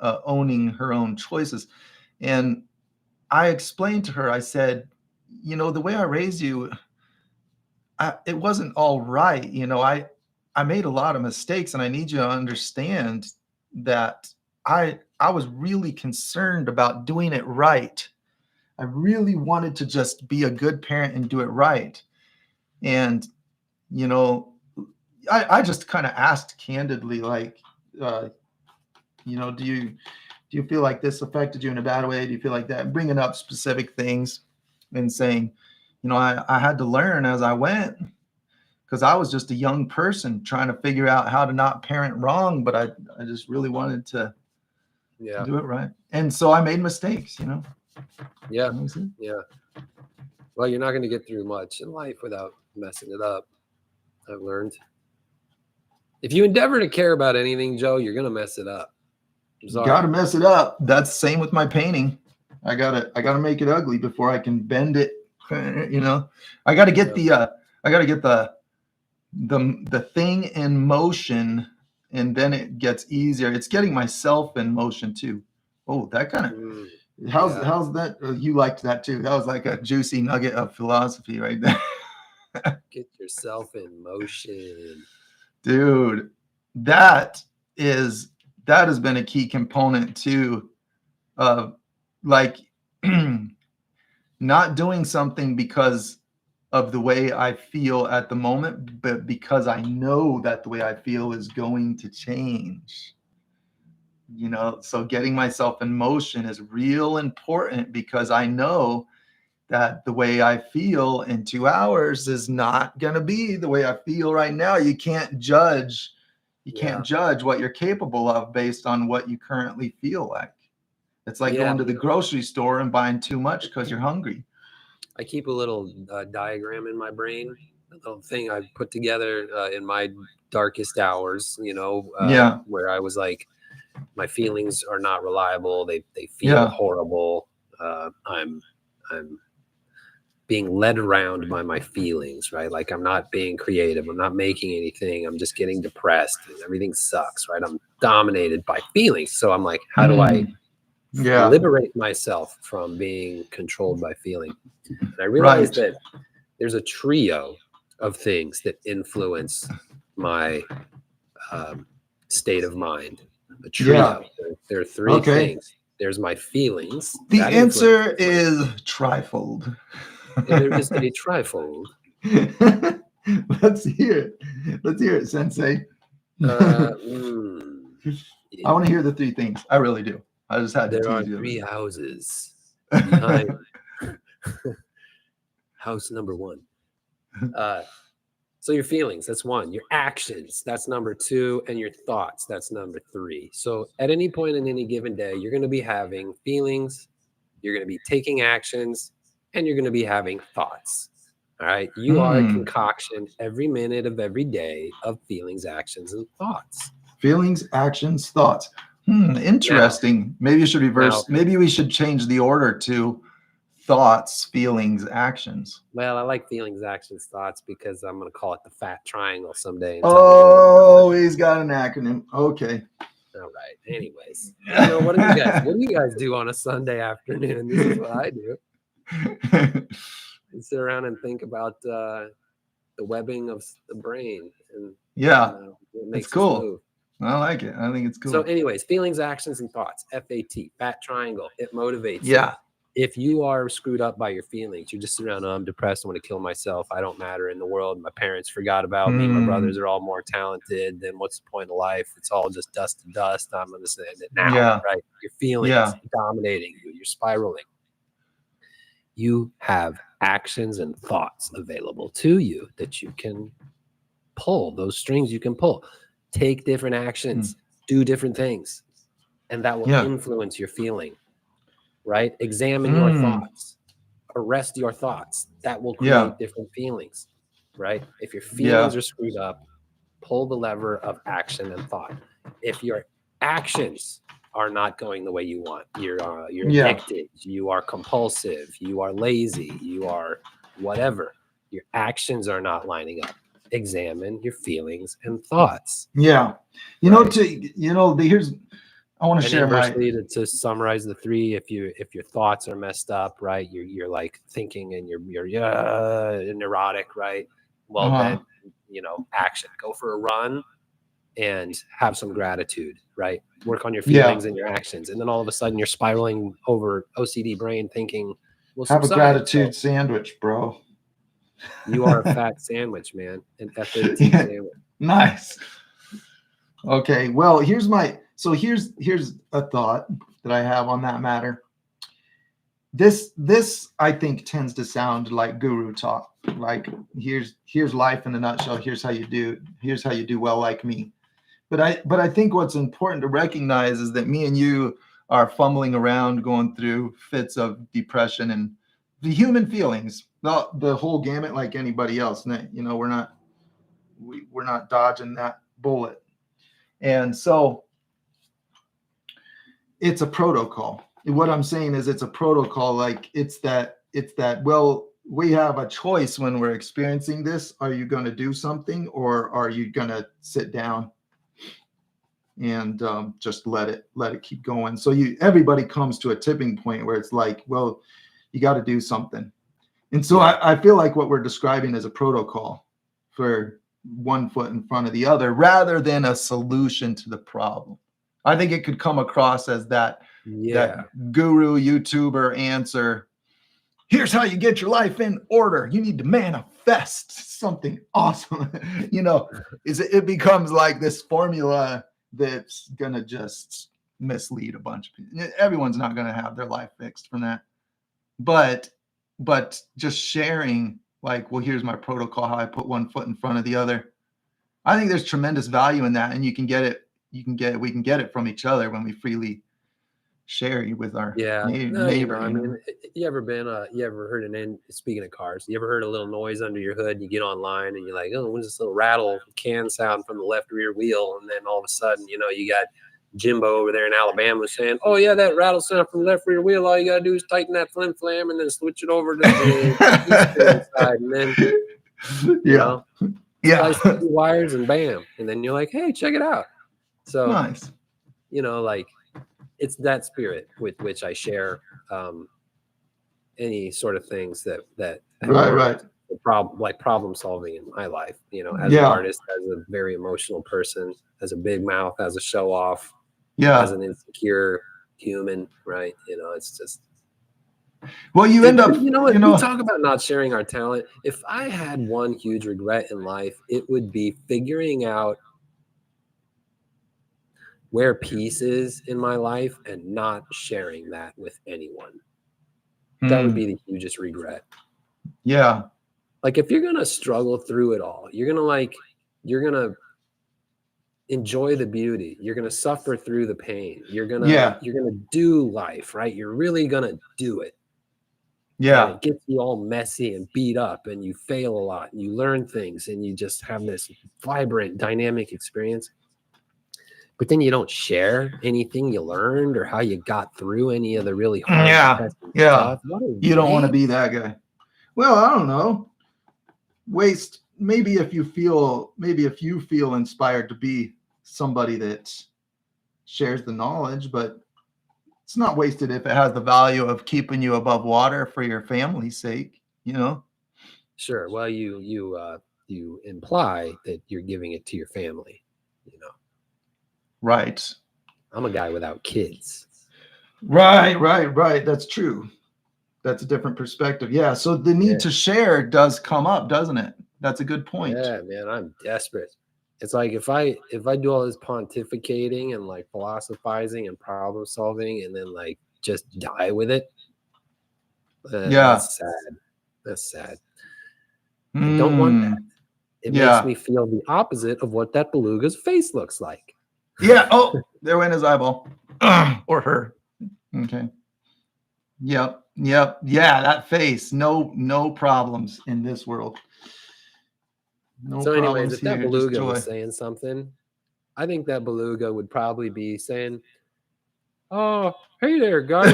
owning her own choices. And I explained to her, I said, the way I raised you, it wasn't all right. I made a lot of mistakes, and I need you to understand that I was really concerned about doing it right. I really wanted to just be a good parent and do it right. And you know, I just kind of asked candidly, like, uh, do you feel like this affected you in a bad way? Do you feel like that? Bringing up specific things and saying, I had to learn as I went, because I was just a young person trying to figure out how to not parent wrong, but I just really wanted to Yeah. do it right. And so I made mistakes, Yeah. Yeah. Well, you're not going to get through much in life without messing it up. I've learned. If you endeavor to care about anything, Joe, you're going to mess it up. I'm sorry. Got to mess it up. That's the same with my painting. I gotta make it ugly before I can bend it. I gotta get the thing in motion, and then it gets easier. It's getting myself in motion too. Oh, that kind of how's that? You liked that too. That was like a juicy nugget of philosophy right there. Get yourself in motion. Dude, that has been a key component too, of like not doing something because of the way I feel at the moment, but because I know that the way I feel is going to change. So getting myself in motion is real important, because I know that the way I feel in 2 hours is not going to be the way I feel right now. You can't judge. You can't judge what you're capable of based on what you currently feel like. It's like going to the grocery store and buying too much because you're hungry. I keep a little diagram in my brain, a little thing I put together in my darkest hours, where I was like, my feelings are not reliable. They feel horrible. I'm being led around by my feelings, right? Like I'm not being creative. I'm not making anything. I'm just getting depressed and everything sucks, right? I'm dominated by feelings. So I'm like, how do I liberate myself from being controlled by feeling? And I realized that there's a trio of things that influence my state of mind. A trio. There are three things. There's my feelings. The answer is trifold. There is a trifold. Let's hear it, Sensei. I want to hear the three things. I really do. I just had to There are tease you. 3 houses behind house number 1. So your feelings, that's 1. Your actions, that's number 2. And your thoughts, that's number 3. So at any point in any given day, you're going to be having feelings, you're going to be taking actions, and you're going to be having thoughts. All right. You are a concoction every minute of every day of feelings, actions, and thoughts. Feelings, actions, thoughts. Interesting. Now, maybe you should reverse. Maybe we should change the order to thoughts, feelings, actions. Well, I like feelings, actions, thoughts because I'm going to call it the fat triangle someday. Oh, he's got an acronym. Okay. All right. Anyways, what do you guys do on a Sunday afternoon? This is what I do. I sit around and think about the webbing of the brain, and it makes it's cool. Move. I like it. I think it's cool. So, anyways, feelings, actions, and thoughts. FAT, fat triangle. It motivates. Yeah. If you are screwed up by your feelings, you just sit around, I'm depressed, I want to kill myself, I don't matter in the world, my parents forgot about me, my brothers are all more talented, then what's the point of life? It's all just dust to dust. I'm going to end it now, right? Your feelings dominating you, you're spiraling. You have actions and thoughts available to you that you can pull, those strings you can pull. Take different actions, do different things, and that will influence your feeling. Right? Examine your thoughts, arrest your thoughts. That will create different feelings, right? If your feelings are screwed up, pull the lever of action and thought. If your actions are not going the way you want. You're Yeah. addicted. You are compulsive. You are lazy. You are whatever. Your actions are not lining up. Examine your feelings and thoughts. Yeah. Right. Here's, I want to And share my, inversely, to summarize the three, if your thoughts are messed up, right, you're like thinking and you're neurotic, right? Well, uh-huh. then action. Go for a run and have some gratitude, right? Work on your Yeah. feelings and your actions, and then all of a sudden you're spiraling over OCD brain thinking will Have a subside. gratitude So sandwich, bro. you are a fat sandwich, man, an F-A-T Yeah. sandwich. Nice. Okay. Well, here's a thought that I have on that matter. This I think tends to sound like guru talk. Like here's life in a nutshell. Here's how you do well, like me. But I think what's important to recognize is that me and you are fumbling around, going through fits of depression and the human feelings, the whole gamut, like anybody else. We're not dodging that bullet. And so it's a protocol. What I'm saying is it's a protocol. Like it's that, well, we have a choice when we're experiencing this. Are you going to do something, or are you going to sit down and just let it keep going? So everybody comes to a tipping point where it's like, well, you got to do something. And so I feel like what we're describing is a protocol for one foot in front of the other rather than a solution to the problem. I think it could come across as that guru YouTuber answer. Here's how you get your life in order. You need to manifest something awesome. It becomes like this formula that's going to just mislead a bunch of people. Everyone's not going to have their life fixed from that. But just sharing, like, well, here's my protocol, how I put one foot in front of the other. I think there's tremendous value in that. And we can get it from each other when we freely share with our neighbor. I mean, you ever heard speaking of cars, you ever heard a little noise under your hood? You get online and you're like, oh, what's this little rattle can sound from the left rear wheel? And then all of a sudden, you got Jimbo over there in Alabama saying, oh yeah, that rattle sound from the left rear wheel. All you gotta do is tighten that flim flam and then switch it over to the eastern side, and then splice the two wires and bam, and then you're like, hey, check it out. So nice. Like, it's that spirit with which I share any sort of things that right. problem solving in my life. As an artist, as a very emotional person, as a big mouth, as a show off, as an insecure human, right? It's just. Well, you end up. We talk about not sharing our talent. If I had one huge regret in life, it would be figuring out where peace is in my life and not sharing that with anyone. That would be the hugest regret. Yeah. Like, if you're going to struggle through it all, you're going to enjoy the beauty. You're going to suffer through the pain. You're going to do life, right? You're really going to do it. Yeah. And it gets you all messy and beat up, and you fail a lot and you learn things and you just have this vibrant, dynamic experience. But then you don't share anything you learned or how you got through any of the really hard stuff. You don't want to be that guy. Well, I don't know. Waste. Maybe if you feel inspired to be somebody that shares the knowledge, but it's not wasted if it has the value of keeping you above water for your family's sake. Sure. Well, you imply that you're giving it to your family. Right. I'm a guy without kids. Right. That's true. That's a different perspective. Yeah. So the need to share does come up, doesn't it? That's a good point. Yeah, man. I'm desperate. It's like if I do all this pontificating and like philosophizing and problem solving and then like just die with it. That's sad. That's sad. I don't want that. It makes me feel the opposite of what that beluga's face looks like. Yeah. Oh, there went his eyeball. Or her. Okay. Yep. Yeah, that face. No problems in this world. So anyways, if that beluga was saying something, I think that beluga would probably be saying, Hey there, guys.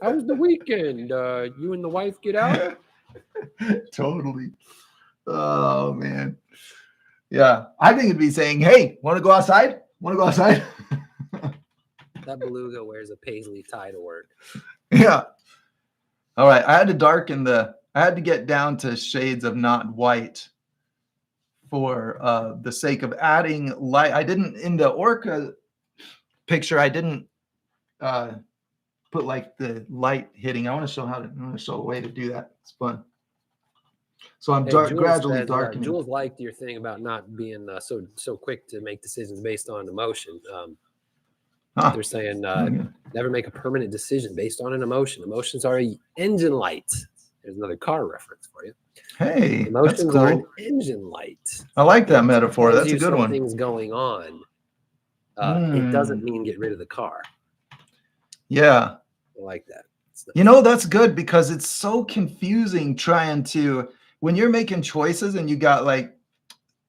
How was the weekend? You and the wife get out? Totally. Oh man. Yeah. I think it'd be saying, hey, want to go outside? Want to go outside? That beluga wears a paisley tie to work. Yeah. All right. I had to get down to shades of not white for the sake of adding light. I didn't, in the orca picture, I didn't put like the light hitting. I want to show a way to do that. It's fun. So I'm Hey, Jules gradually says, darkening. Jules liked your thing about not being so quick to make decisions based on emotion. They're saying never make a permanent decision based on an emotion. Emotions are an engine light. There's another car reference for you. Hey, Emotions that's cool. are an engine light. I like that metaphor. That's a good one. Something's going on. It doesn't mean get rid of the car. Yeah. I like that. You know, that's good because it's so confusing trying to, when you're making choices and you got like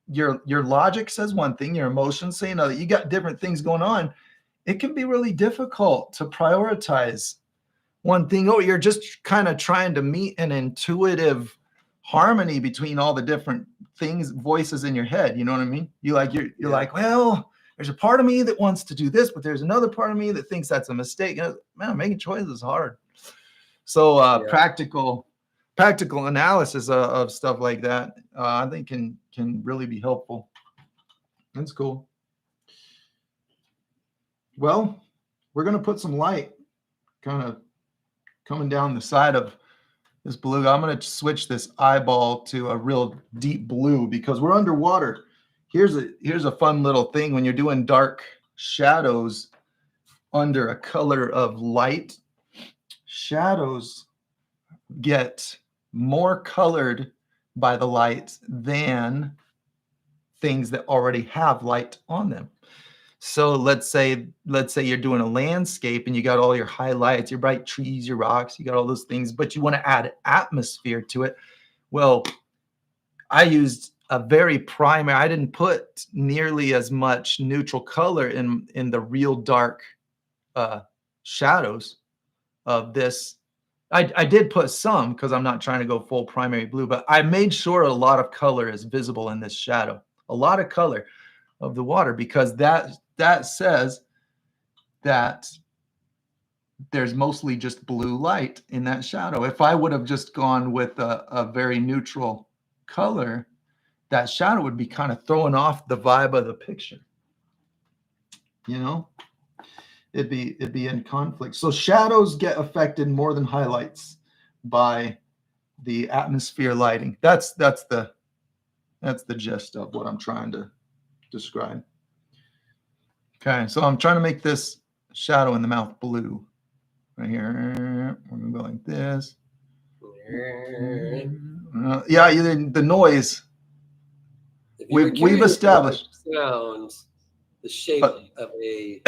your logic says one thing, your emotions say another, you got different things going on. It can be really difficult to prioritize one thing. Oh, you're just kind of trying to meet an intuitive harmony between all the different things, voices in your head. You know what I mean? You're like, well, there's a part of me that wants to do this, but there's another part of me that thinks that's a mistake. Man, making choices is hard. So practical analysis of stuff like that, I think can really be helpful. That's cool. Well, we're going to put some light kind of coming down the side of this beluga. I'm going to switch this eyeball to a real deep blue because we're underwater. Here's a fun little thing when you're doing dark shadows under a color of light. Shadows get more colored by the light than things that already have light on them. So let's say you're doing a landscape and you got all your highlights, your bright trees, your rocks, you got all those things, but you want to add atmosphere to it. Well, I used a very primary, I didn't put nearly as much neutral color in the real dark shadows of this. I did put some because I'm not trying to go full primary blue, but I made sure a lot of color is visible in this shadow, a lot of color of the water, because that says that there's mostly just blue light in that shadow. If I would have just gone with a very neutral color, that shadow would be kind of throwing off the vibe of the picture. You know, it'd be in conflict. So shadows get affected more than highlights by the atmosphere lighting. That's the gist of what I'm trying to describe. Okay, so I'm trying to make this shadow in the mouth blue right here. We're gonna go like this. Yeah, the noise. We've established sounds the shape of a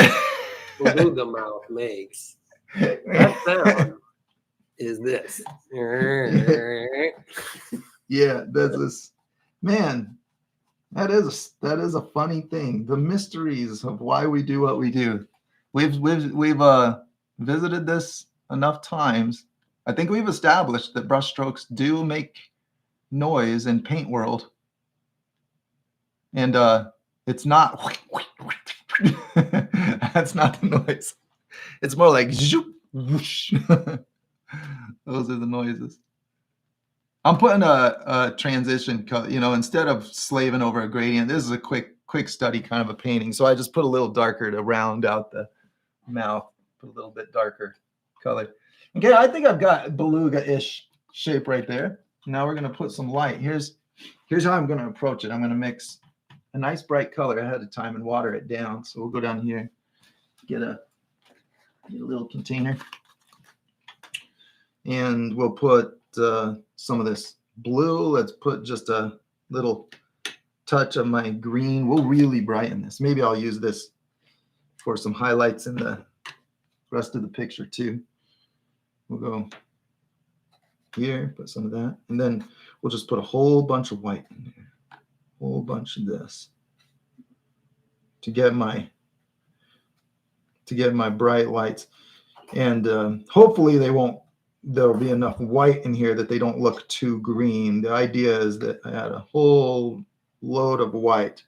beluga mouth makes. That sound is this. Yeah, there's this, man. That is a funny thing. The mysteries of why we do what we do. We've visited this enough times. I think we've established that brushstrokes do make noise in paint world, and it's not. That's not the noise. It's more like zoop, whoosh. Those are the noises. I'm putting a transition, instead of slaving over a gradient. This is a quick study kind of a painting. So I just put a little darker to round out the mouth, put a little bit darker color. Okay, I think I've got beluga-ish shape right there. Now we're going to put some light. Here's how I'm going to approach it. I'm going to mix a nice bright color ahead of time and water it down. So we'll go down here, get a little container, and we'll put some of this blue. Let's put just a little touch of my green. We'll really brighten this. Maybe I'll use this for some highlights in the rest of the picture too. We'll go here, put some of that, and then we'll just put a whole bunch of white in there, a whole bunch of this to get my to get my bright lights. And hopefully there'll be enough white in here that they don't look too green. The idea is that I add a whole load of white.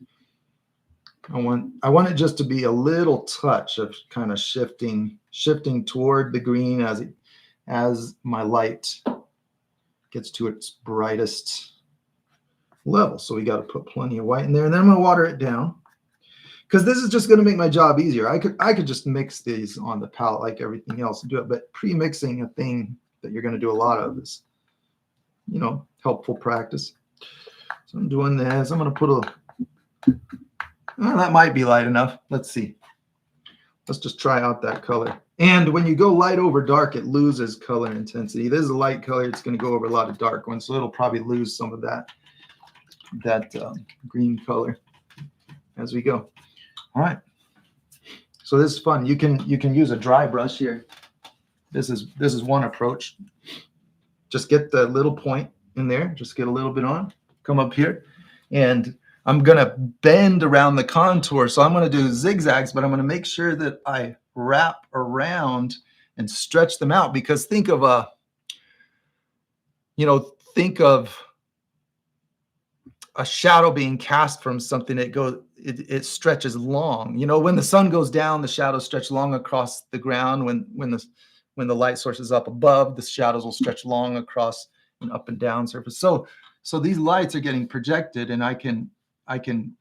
I want it just to be a little touch of kind of shifting toward the green as my light gets to its brightest level. So we got to put plenty of white in there, and then I'm going to water it down, because this is just going to make my job easier. I could just mix these on the palette like everything else and do it, but pre-mixing a thing that you're going to do a lot of is, helpful practice. So I'm doing this. I'm going to put that might be light enough. Let's see. Let's just try out that color. And when you go light over dark, it loses color intensity. This is a light color. It's going to go over a lot of dark ones, so it'll probably lose some of that green color as we go. All right. So this is fun. You can use a dry brush here. This is one approach. Just get the little point in there. Just get a little bit on. Come up here, and I'm going to bend around the contour. So I'm going to do zigzags, but I'm going to make sure that I wrap around and stretch them out, because think of a shadow being cast from something. It stretches long. When the sun goes down, the shadows stretch long across the ground. When the light source is up above, the shadows will stretch long across an up and down surface. So these lights are getting projected, and I can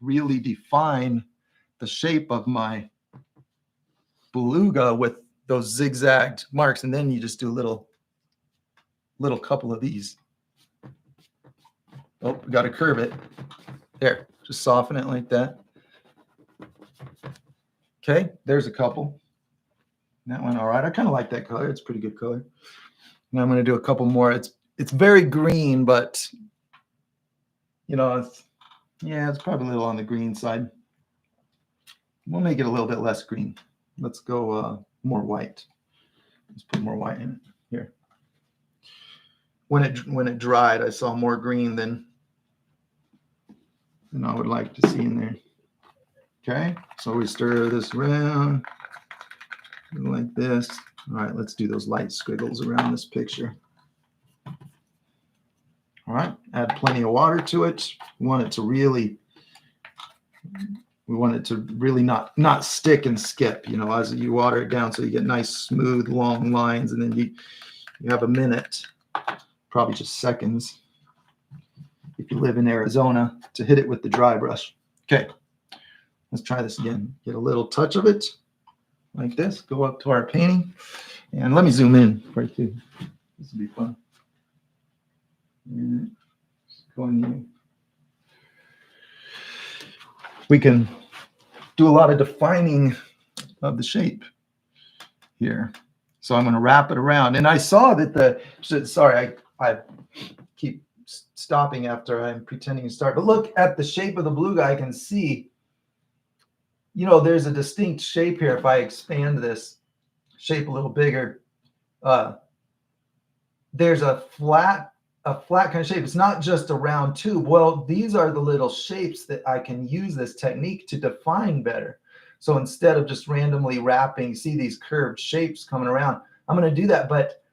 really define the shape of my beluga with those zigzagged marks. And then you just do little couple of these. Oh, we got to curve it. There, just soften it like that. Okay, there's a couple. That one, all right. I kind of like that color. It's a pretty good color. Now I'm going to do a couple more. It's very green, but it's probably a little on the green side. We'll make it a little bit less green. Let's go more white. Let's put more white in it here. When it dried, I saw more green than I would like to see in there. Okay, so we stir this around like this. All right, let's do those light squiggles around this picture. All right, add plenty of water to it. We want it to really not stick and skip, as you water it down, so you get nice, smooth, long lines, and then you have a minute, probably just seconds, if you live in Arizona, to hit it with the dry brush. Okay, let's try this again. Get a little touch of it like this. Go up to our painting, and let me zoom in for you too. This will be fun. Go in here. We can do a lot of defining of the shape here. So I'm going to wrap it around. And I saw that I keep stopping after I'm pretending to start. But look at the shape of the beluga. I can see, there's a distinct shape here. If I expand this shape a little bigger, there's a flat kind of shape. It's not just a round tube. Well, these are the little shapes that I can use this technique to define better. So instead of just randomly wrapping, see these curved shapes coming around, I'm going to do that. But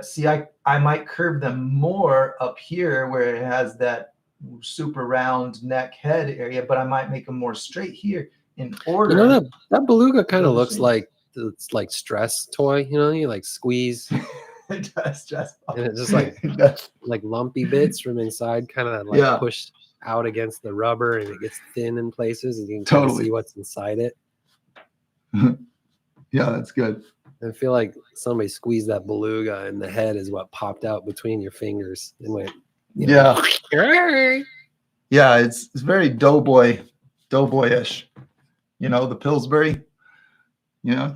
see, I might curve them more up here where it has that super round neck head area, but I might make them more straight here in order. That beluga kind of looks like it's like stress toy. You like squeeze. It does just, and it's just like lumpy bits from inside, kind of pushed out against the rubber, and it gets thin in places, and you can kind of see what's inside it. Yeah, that's good. I feel like somebody squeezed that beluga, and the head is what popped out between your fingers and went. Yeah, it's very doughboyish. The Pillsbury. Yeah.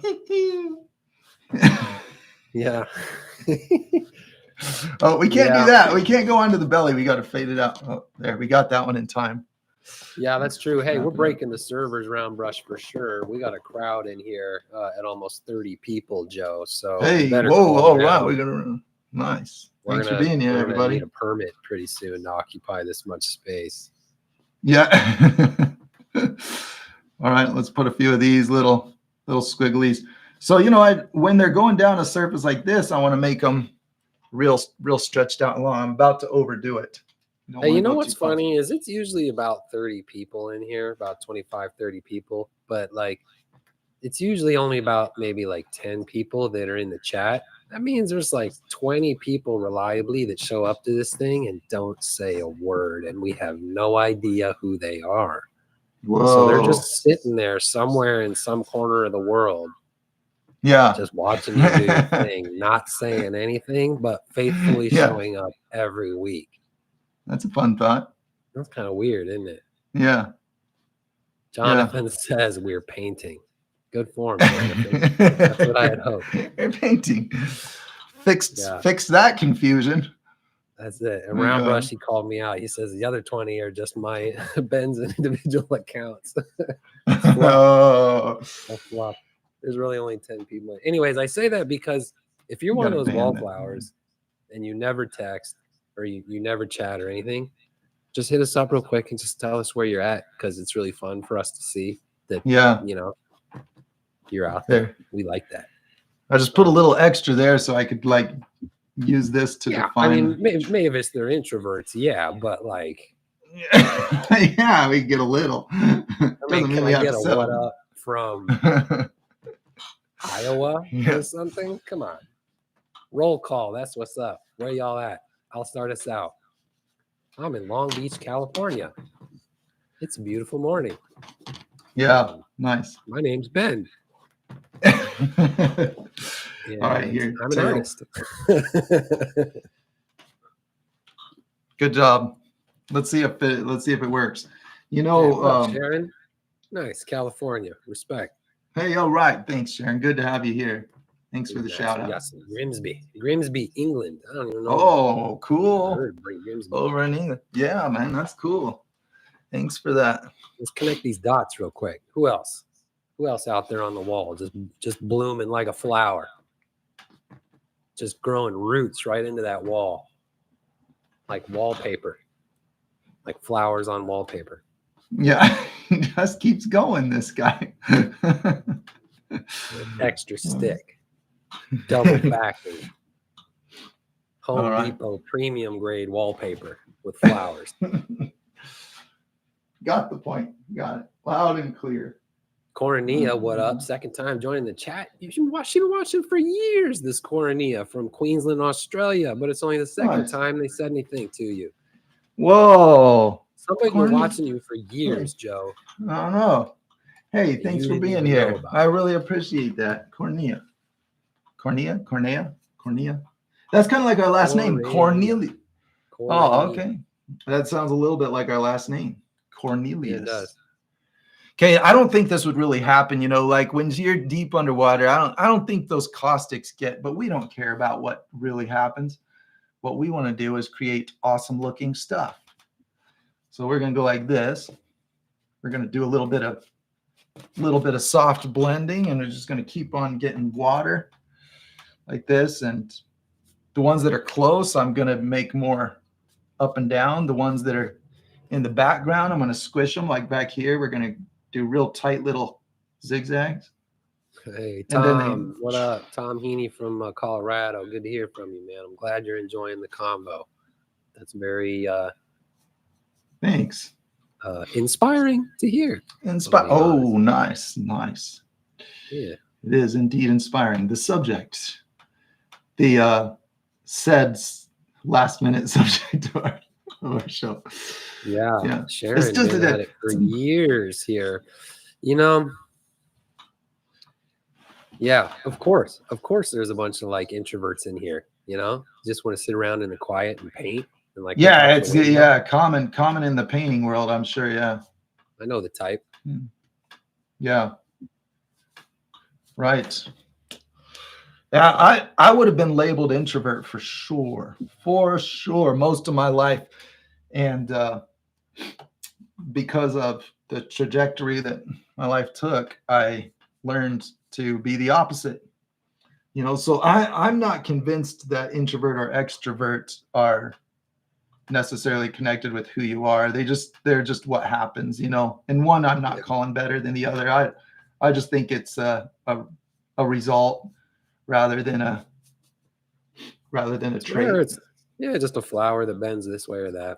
Oh, we can't do that. We can't go onto the belly. We got to fade it out. Oh, there, we got that one in time. Yeah, that's true. Hey, we're breaking the servers round brush for sure. We got a crowd in here at almost 30 people, Joe. So hey, all right, we're gonna nice. Thanks for being here, everybody. Need a permit pretty soon to occupy this much space. Yeah. All right, let's put a few of these little little squigglies. So, you know, when they're going down a surface like this, I want to make them real stretched out and long. I'm about to overdo it. Hey, you know what's funny is it's usually about 30 people in here, about 25, 30 people, but like it's usually only about maybe like 10 people that are in the chat. That means there's like 20 people reliably that show up to this thing and don't say a word, and we have no idea who they are. Whoa. So they're just sitting there somewhere in some corner of the world. Yeah. Just watching you do your thing, not saying anything, but faithfully showing up every week. That's a fun thought. That's kind of weird, isn't it? Yeah. Jonathan says we're painting. Good form, Jonathan. That's what I had hoped. We're painting. Fix that confusion. That's it. And Round Brush, he called me out. He says the other 20 are just my Ben's individual accounts. Oh. That's fluff. There's really only 10 people. Anyways, I say that because if you're one of those wallflowers and you never text or you never chat or anything, just hit us up real quick and just tell us where you're at, because it's really fun for us to see that, you know, you're out there. We like that. I just put a little extra there so I could like use this to define. I mean, maybe if they're introverts, but like, yeah, we get a little. Doesn't mean we get a what up from Iowa or something. Come on, roll call. That's what's up. Where y'all at? I'll start us out. I'm in Long Beach, California. It's a beautiful morning. Yeah, nice. My name's Ben. All right, here. I'm an artist. Good job. Let's see if it works. You know, Sharon. Nice, California. Respect. Hey, all right. Thanks, Sharon. Good to have you here. Thanks for the shout out. Yes, Grimsby, England. I don't even know. Oh, cool. I heard Grimsby. Over in England. Yeah, man, that's cool. Thanks for that. Let's connect these dots real quick. Who else? Who else out there on the wall, just blooming like a flower, just growing roots right into that wall, like wallpaper, like flowers on wallpaper. Yeah, he just keeps going, this guy. Extra stick, double backing, Home Depot premium grade wallpaper with flowers. Got the point. Got it. Loud and clear. Coronilla, what up? Second time joining the chat. She's been watching for years, this Coronilla from Queensland, Australia, but it's only the second time they said anything to you. Whoa. Somebody's been watching you for years, Joe. I don't know. Hey, thanks for being here. I really appreciate that. Cornea. That's kind of like our last name, Cornelia. Oh, okay. That sounds a little bit like our last name, Cornelius. Yeah, it does. Okay, I don't think this would really happen. You know, like when you're deep underwater, I don't think those caustics but we don't care about what really happens. What we want to do is create awesome looking stuff. So we're going to go like this. We're going to do a little bit of soft blending, and we're just going to keep on getting water like this. And the ones that are close, I'm going to make more up and down. The ones that are in the background, I'm going to squish them like back here. We're going to do real tight little zigzags. Hey, Tom, what up? Tom Heaney from Colorado. Good to hear from you, man. I'm glad you're enjoying the combo. That's very thanks. Inspiring to hear. Oh, nice. Yeah. It is indeed inspiring. The subject, the said last minute subject of our show. Yeah. Sharon been at it for years here. You know, yeah, of course there's a bunch of like introverts in here, you know, just want to sit around in the quiet and paint and like it's common in the painting world, I'm sure. I know the type. Yeah, right. Yeah, I would have been labeled introvert for sure most of my life, and because of the trajectory that my life took, I learned to be the opposite. You know, so I'm not convinced that introvert or extrovert are necessarily connected with who you are. They're just what happens, you know. And one I'm not calling better than the other. I just think it's a result rather than a Yeah, trait. it's just a flower that bends this way or that.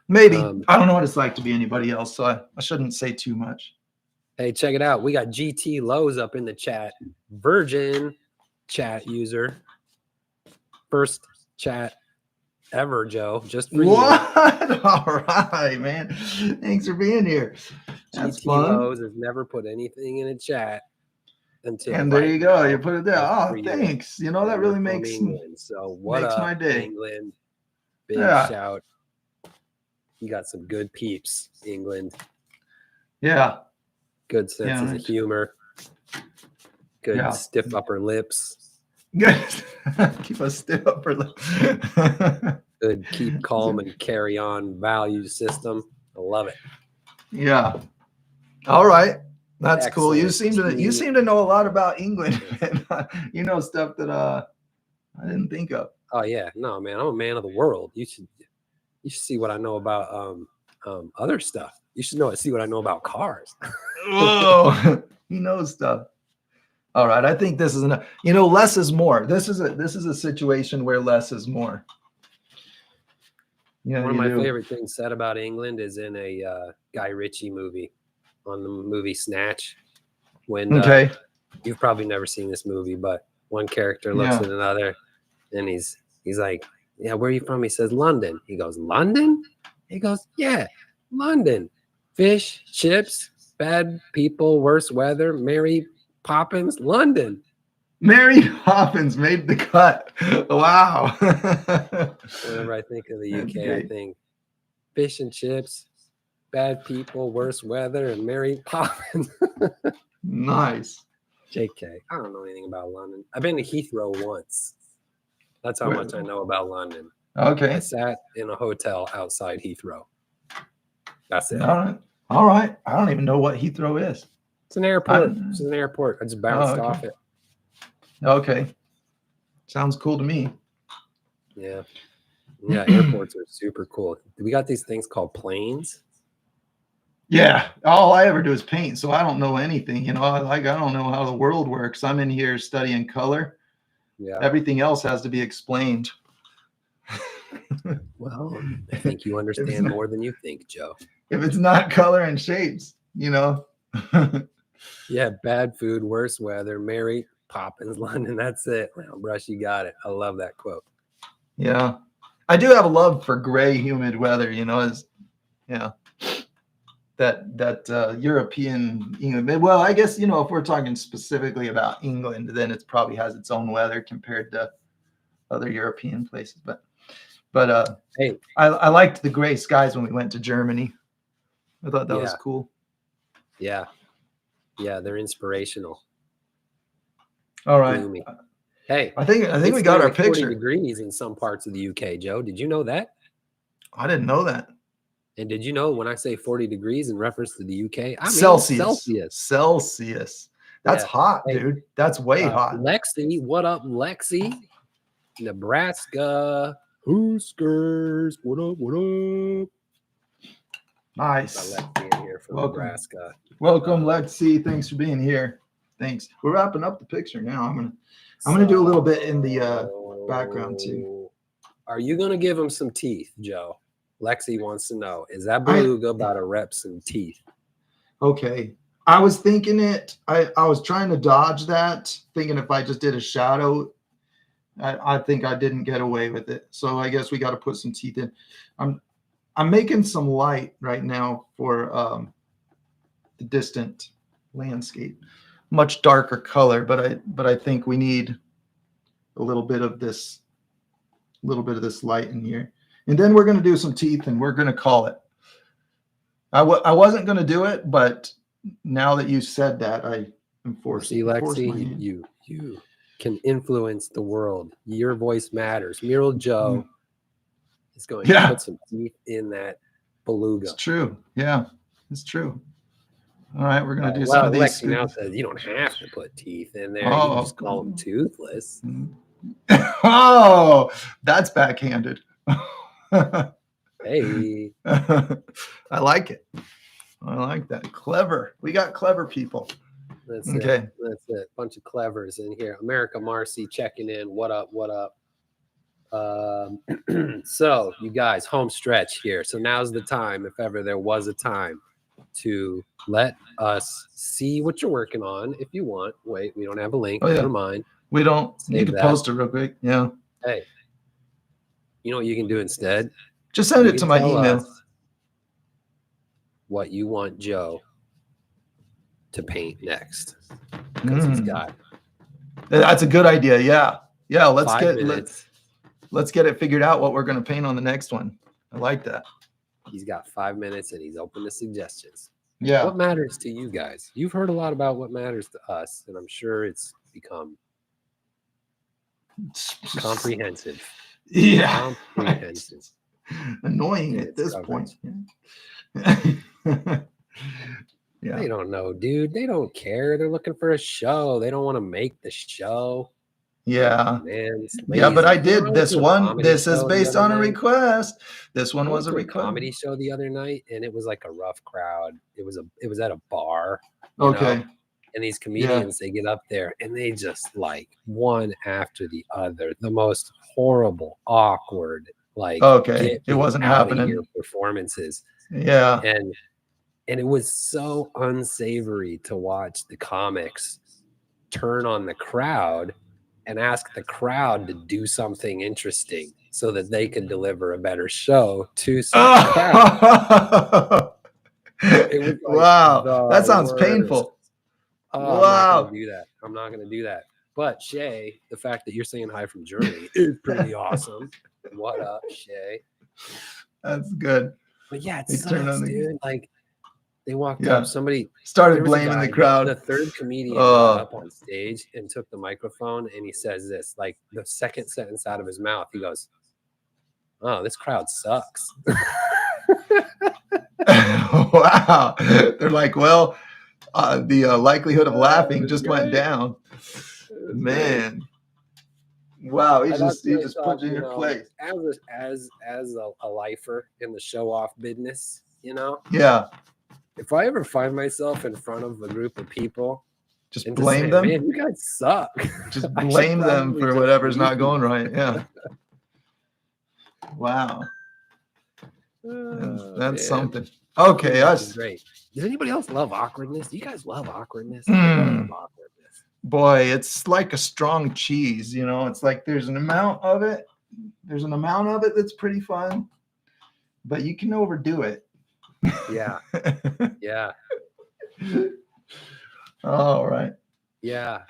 Maybe. I don't know what it's like to be anybody else, so I shouldn't say too much. Hey, check it out. We got GT Lowe's up in the chat. Virgin chat user. First chat ever, Joe. Just for What? All right, man. Thanks for being here. That's GT fun. Lowe's has never put anything in a chat until And there you go. now. You put it there. Just Oh, for you. thanks. You know, And that we're really from makes England. So what makes up, my day. England? Big Yeah. shout. You got some good peeps, England. Yeah. Good senses of humor. Good stiff upper lips. Good. Keep a stiff upper lip. Good keep calm and carry on value system. I love it. Yeah. All right. That's cool. You Excellent. seem to know a lot about England. You know stuff that I didn't think of. Oh yeah, no man, I'm a man of the world. You should see what I know about other stuff. You should see what I know about cars. Whoa, he knows stuff. All right, I think this is enough. You know, less is more. This is a situation where less is more. Yeah, one of my favorite things said about England is in a Guy Ritchie movie, on the movie Snatch. When you've probably never seen this movie, but one character looks at another, and he's like, "Yeah, where are you from?" He says, "London." He goes, "London?" He goes, "Yeah, London. Fish, chips, bad people, worse weather, Mary Poppins, London." Mary Poppins made the cut. Wow. Whenever I think of the UK, I think fish and chips, bad people, worse weather, and Mary Poppins. Nice. JK. I don't know anything about London. I've been to Heathrow once. That's how much I know about London. Okay. I sat in a hotel outside Heathrow. That's it. All right. I don't even know what Heathrow is. It's an airport. It's an airport. I just bounced off it. Okay. Sounds cool to me. Yeah. Yeah, airports are super cool. We got these things called planes. Yeah. All I ever do is paint, so I don't know anything. You know, I don't know how the world works. I'm in here studying color. Yeah. Everything else has to be explained. Well, I think you understand more than you think, Joe. If it's not color and shapes, you know. Yeah, bad food, worse weather, Mary Poppins, London. That's it. Well, Brush, you got it. I love that quote. Yeah. I do have a love for gray, humid weather, you know, that European England. Well, I guess, you know, if we're talking specifically about England, then it probably has its own weather compared to other European places. But hey, I liked the gray skies when we went to Germany. I thought that was cool. Yeah. Yeah, they're inspirational. All right. Gloomy. Hey, I think we got our picture. 40 degrees in some parts of the UK, Joe. Did you know that? I didn't know that. And did you know when I say 40 degrees in reference to the UK, I mean Celsius. That's hot, dude. That's way hot. Lexi, what up, Lexi? Nebraska. Huskers. What up? What up? Nice. Lexi in here from Nebraska. Welcome, Lexi. Thanks for being here. Thanks. We're wrapping up the picture now. I'm gonna do a little bit in the background too. Are you gonna give him some teeth, Joe? Lexi wants to know, is that beluga about to rep some teeth? Okay. I was thinking it. I was trying to dodge that, thinking if I just did a shadow, I think I didn't get away with it. So I guess we got to put some teeth in. I'm making some light right now for the distant landscape. Much darker color, but I think we need a little bit of this light in here. And then we're going to do some teeth and we're going to call it. I wasn't going to do it, but now that you said that, I am forced. See, Lexi, you can influence the world. Your voice matters. Mural Joe is going to put some teeth in that beluga. It's true. Yeah, it's true. All right, we're going to do some of these. Lexi now says you don't have to put teeth in there. You can just call them toothless. Oh, that's backhanded. Hey. I like it. I like that. Clever. We got clever people. That's Okay. it. That's it. Bunch of clevers in here. America Marcy checking in. What up? What up? So you guys, home stretch here. So now's the time, if ever there was a time, to let us see what you're working on. If you want, wait, we don't have a link. Oh, yeah. Never mind. We don't. You Save can that. post it real quick. Yeah. Hey, you know what you can do instead? Just send You it to can my tell email. us what you want Joe to paint next, because he's got That's a good idea. Yeah. Yeah. 5 minutes. Let's get it figured out what we're going to paint on the next one. I like that. He's got 5 minutes and he's open to suggestions. Yeah. What matters to you guys? You've heard a lot about what matters to us, and I'm sure it's become comprehensive. Yeah. Comprehensive. Annoying at this point. Yeah. They don't know, dude. They don't care. They're looking for a show. They don't want to make the show. Yeah. Man, it's Yeah, but I lazy. You know, did I went this to a one. comedy This is show the based other on a night. request. This one I was went a to request. comedy show the other night, and it was like a rough crowd. It was at a bar. Okay. Know? And these comedians, they get up there and they just like one after the other, the most horrible, awkward, like okay, it wasn't happening. Your performances. Yeah. And it was so unsavory to watch the comics turn on the crowd and ask the crowd to do something interesting so that they could deliver a better show to the crowd. It was like, wow, that sounds worst. painful. Oh, wow. I'm not gonna do that. But Shay, the fact that you're saying hi from Germany is pretty awesome. What up, Shay? That's good. But yeah, it sucks, dude. Like they walked up, somebody started blaming the crowd. The third comedian got up on stage and took the microphone, and he says this, like the second sentence out of his mouth, he goes, "Oh, this crowd sucks." Wow. They're like, well, the likelihood of laughing just went down. Man. Wow, he just put you in your place. As a lifer in the show off business, you know? Yeah. If I ever find myself in front of a group of people, just blame them. Man, you guys suck. Just blame them for whatever's not going right. Yeah. Wow. That's something. Okay, that's great. Does anybody else love awkwardness? Do you guys love awkwardness? I love awkwardness. Boy, it's like a strong cheese, you know. It's like there's an amount of it. There's an amount of it that's pretty fun, but you can overdo it. Yeah. Yeah. All right. Yeah.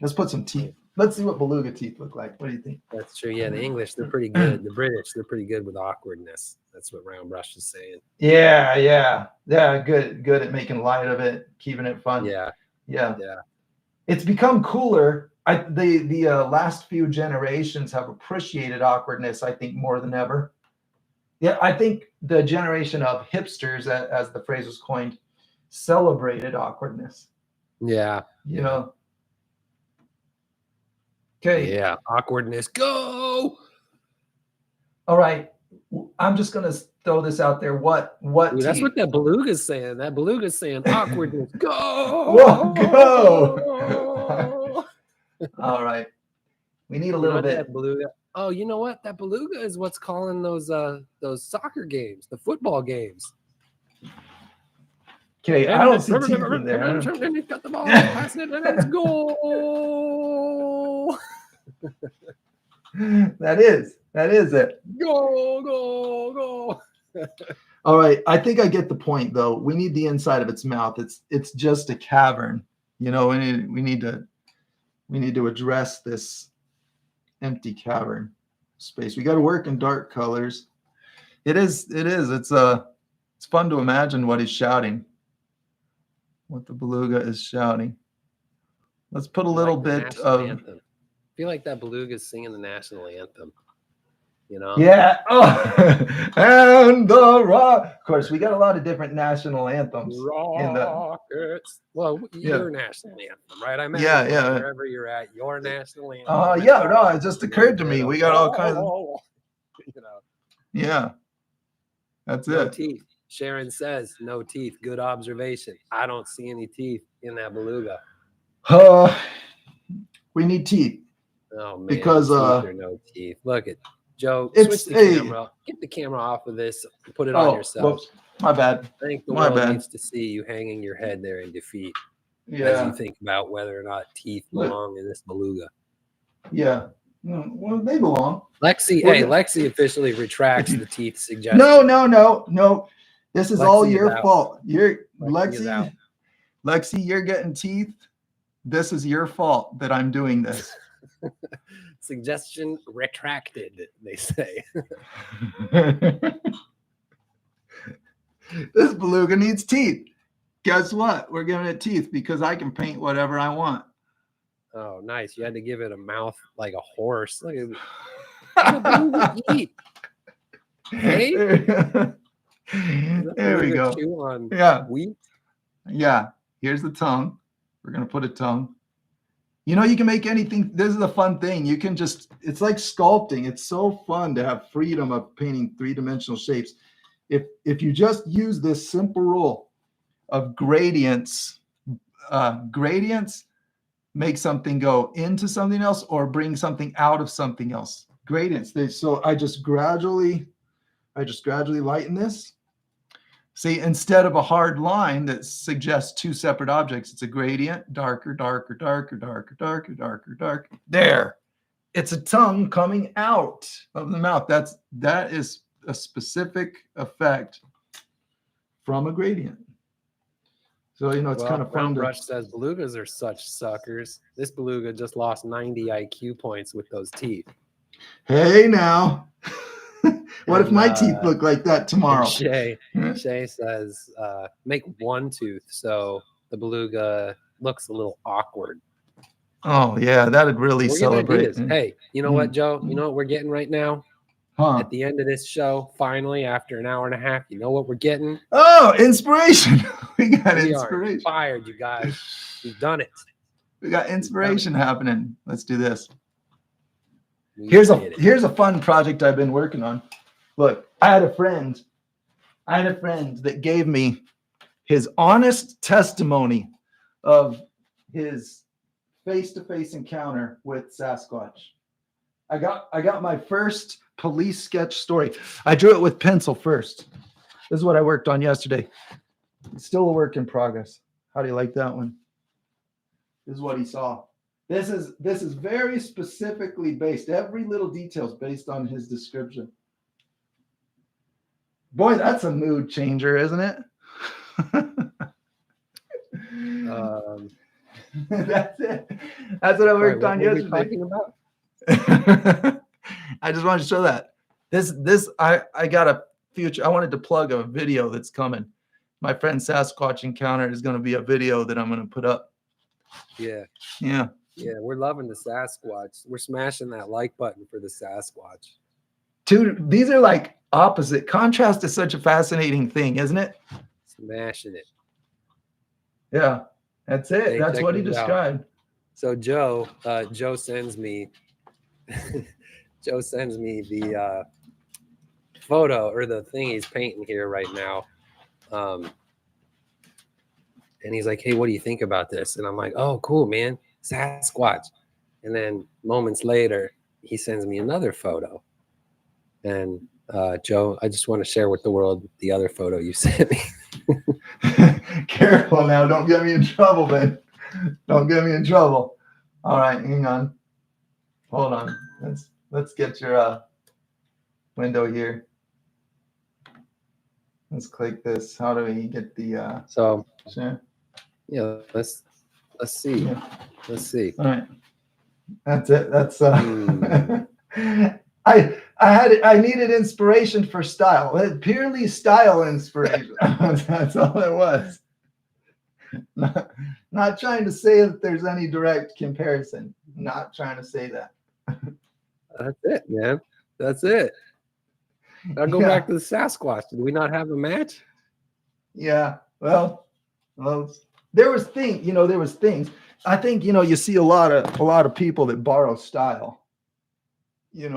Let's put some teeth. Let's see what beluga teeth look like. What do you think? That's true. Yeah, the English, they're pretty good. The British, they're pretty good with awkwardness. That's what Round Brush is saying. Yeah. Good at making light of it, keeping it fun. Yeah. It's become cooler. The last few generations have appreciated awkwardness, I think, more than ever. Yeah, I think the generation of hipsters, as the phrase was coined, celebrated awkwardness. Yeah. You know. Okay. Yeah. Awkwardness. Go. All right. I'm just gonna throw this out there. What? Dude, that's what that beluga's saying. That beluga's saying awkwardness. Go. Whoa, go. All right. We need a little bit. That beluga. Oh, you know what? That beluga is what's calling those soccer games, the football games. Okay, I don't see teeth in there. And he's got the ball, pass it, and it's goal. That is it. Go. All right, I think I get the point though. We need the inside of its mouth. It's just a cavern. You know, we need to address this empty cavern space. We got to work in dark colors. It's fun to imagine what he's shouting. What the beluga is shouting. Let's put a little bit of anthem. I feel like that beluga is singing the national anthem. You know? Yeah. Oh, and the rock. Of course, we got a lot of different national anthems. Rockets. Well, your national anthem, right? I imagine wherever you're at, your national anthem. No, it just occurred to me. We got all kinds of. You know. Yeah. That's no it. Teeth. Sharon says no teeth. Good observation. I don't see any teeth in that beluga. We need teeth. Oh man, because teeth or no teeth. Look at Joe. It's Switch the camera. Get the camera off of this. Put it on yourself. Whoops, my bad. I think the My world bad. needs to see you hanging your head there in defeat as Yeah, you think about whether or not teeth belong in this beluga. yeah. Well, they belong. Lexi, We're hey, gonna- Lexi officially retracts the teeth suggestion. No. This is Lexi all is your out. fault. Lexi is out. Lexi, you're getting teeth. This is your fault that I'm doing this. Suggestion retracted, they say. This beluga needs teeth. Guess what? We're giving it teeth because I can paint whatever I want. Oh, nice. You had to give it a mouth like a horse. Look at what does a beluga eat? Hey? There we go. Chew on wheat? Yeah. Here's the tongue. We're going to put a tongue. You know, you can make anything. This is a fun thing. You can just, it's like sculpting. It's so fun to have freedom of painting three-dimensional shapes. If you just use this simple rule of gradients make something go into something else or bring something out of something else. Gradients. So I just gradually lighten this. See, instead of a hard line that suggests two separate objects, it's a gradient, darker, darker, darker, darker, darker, darker, darker. There. It's a tongue coming out of the mouth. That is a specific effect from a gradient. So, you know, it's kind of fun. Brush says belugas are such suckers. This beluga just lost 90 IQ points with those teeth. Hey, now. What if my teeth look like that tomorrow? Shay says, make one tooth so the beluga looks a little awkward. Oh, yeah, that'd really celebrate. Hey, you know what, Joe? You know what we're getting right now? At the end of this show, finally, after an hour and a half, you know what we're getting? Oh, inspiration. We got inspiration. Are inspired, you guys. We've done it. We got inspiration happening. Let's do this. Here's a fun project I've been working on. Look, I had a friend that gave me his honest testimony of his face-to-face encounter with Sasquatch. I got my first police sketch story. I drew it with pencil first. This is what I worked on yesterday. It's still a work in progress. How do you like that one? This is what he saw. This is very specifically based. Every little detail is based on his description. Boy, that's a mood changer, isn't it? That's it. That's what I worked on yesterday. What are we talking about? I just wanted to show that. I got a future. I wanted to plug a video that's coming. My friend Sasquatch encounter is going to be a video that I'm going to put up. Yeah. Yeah. Yeah, we're loving the Sasquatch. We're smashing that like button for the Sasquatch. Dude, these are like opposite. Contrast is such a fascinating thing, isn't it? Smashing it. Yeah, that's it. Hey, that's what he described. So Joe sends me the photo or the thing he's painting here right now. And he's like, hey, what do you think about this? And I'm like, oh, cool, man. Sasquatch. And then moments later, he sends me another photo. And Joe, I just want to share with the world the other photo you sent me. Careful now. Don't get me in trouble, man. Don't get me in trouble. All right, hang on. Hold on. Let's get your window here. Let's click this. How do we get the share? Yeah, let's see. Yeah. Let's see. All right. That's it. That's I needed inspiration for style. Purely style inspiration. That's all it was. Not trying to say that there's any direct comparison. Not trying to say that. That's it, man. That's it. I'll go back to the Sasquatch. Did we not have a match? Yeah. Well, there was things. I think, you see a lot of people that borrow style. They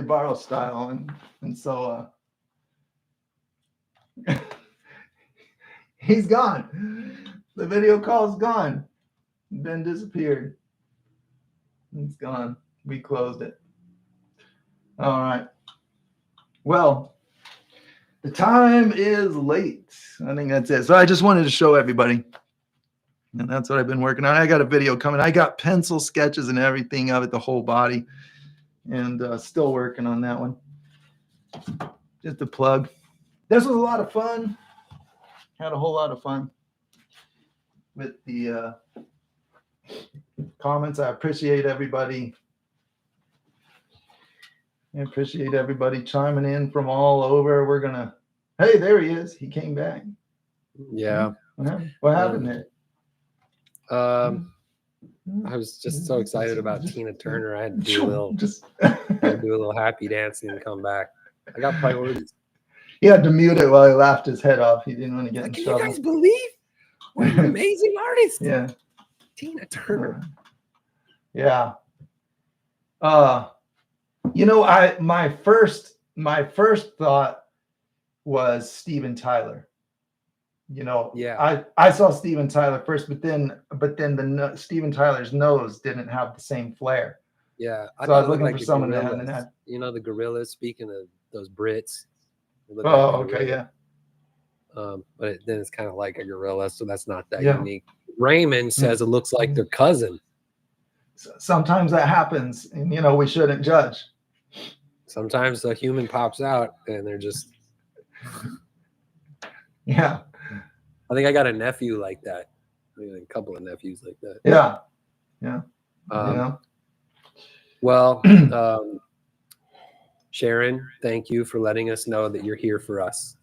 borrow style, and so He's gone. The video call's gone. Ben disappeared. It's gone. We closed it. All right. Well, the time is late. I think that's it. So I just wanted to show everybody. And that's what I've been working on. I got a video coming. I got pencil sketches and everything of it, the whole body. And still working on that one. Just a plug. This was a lot of fun. Had a whole lot of fun with the comments. I appreciate everybody. I appreciate everybody chiming in from all over. We're going to, hey, there he is. He came back. Yeah. What happened there? I was just so excited about Tina Turner. I had to do a little happy dancing and come back. I got priorities. He had to mute it while he laughed his head off. He didn't want to get in trouble. Can you guys believe what an amazing artist? Yeah. Tina Turner. Yeah. You know, my first thought was Steven Tyler. You know, yeah, I saw Steven Tyler first, but then the Steven Tyler's nose didn't have the same flair. Yeah, so I was looking for someone that hadn't had. You know, the gorillas. Speaking of those Brits. Oh, okay, yeah. But then it's kind of like a gorilla, so that's not that unique. Raymond says it looks like their cousin. Sometimes that happens, and you know we shouldn't judge. Sometimes a human pops out, and they're just. Yeah. I think I got a nephew like that. I mean, a couple of nephews like that. Yeah. Yeah. You know? Well, Sharon, thank you for letting us know that you're here for us.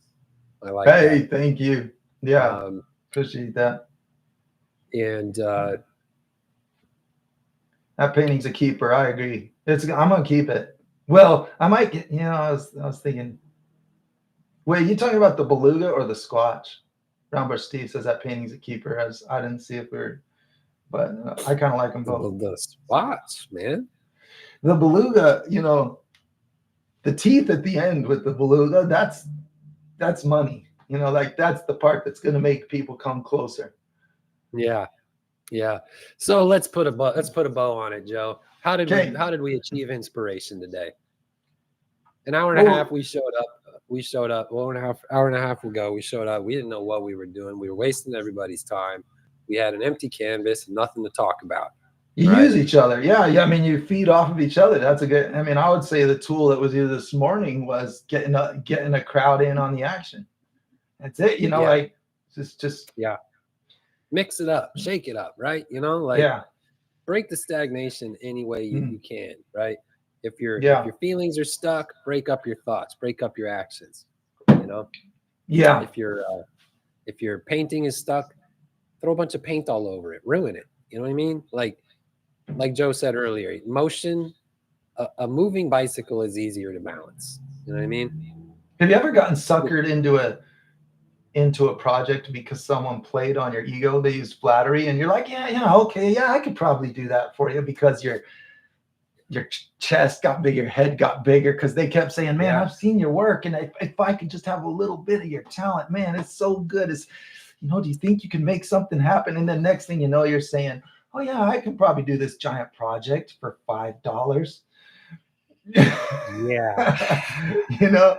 I like that. Hey, thank you. Yeah. Appreciate that. And that painting's a keeper. I agree. I'm going to keep it. Well, I might get, you know, I was thinking, wait, you talking about the beluga or the Squatch? Brownbush Steve says that painting's a keeper. I didn't see if but I kind of like them both. The Squatch, man. The beluga, you know, the teeth at the end with the beluga, that's money. You know, like that's the part that's going to make people come closer. Yeah. Yeah. So let's put a bow on it, Joe. How did we achieve inspiration today? An hour and a half we showed up. Hour and a half ago, we showed up. We didn't know what we were doing. We were wasting everybody's time. We had an empty canvas and nothing to talk about. You use each other. Yeah. I mean, you feed off of each other. That's a good, I mean, I would say the tool that was used this morning was getting a crowd in on the action. That's it. You know, like just. Yeah. Mix it up, shake it up. Right. You know, like break the stagnation any way you can. Right. If your feelings are stuck, break up your thoughts, break up your actions, you know? Yeah. If your painting is stuck, throw a bunch of paint all over it, ruin it. You know what I mean? Like Joe said earlier, motion, a moving bicycle is easier to balance. You know what I mean? Have you ever gotten suckered into a project because someone played on your ego? They used flattery and you're like, okay, I could probably do that for you because your chest got bigger, your head got bigger, because they kept saying, man, I've seen your work, and if I could just have a little bit of your talent, man, it's so good. It's, you know, do you think you can make something happen? And then next thing you know, you're saying, oh yeah, I can probably do this giant project for $5. Yeah. You know,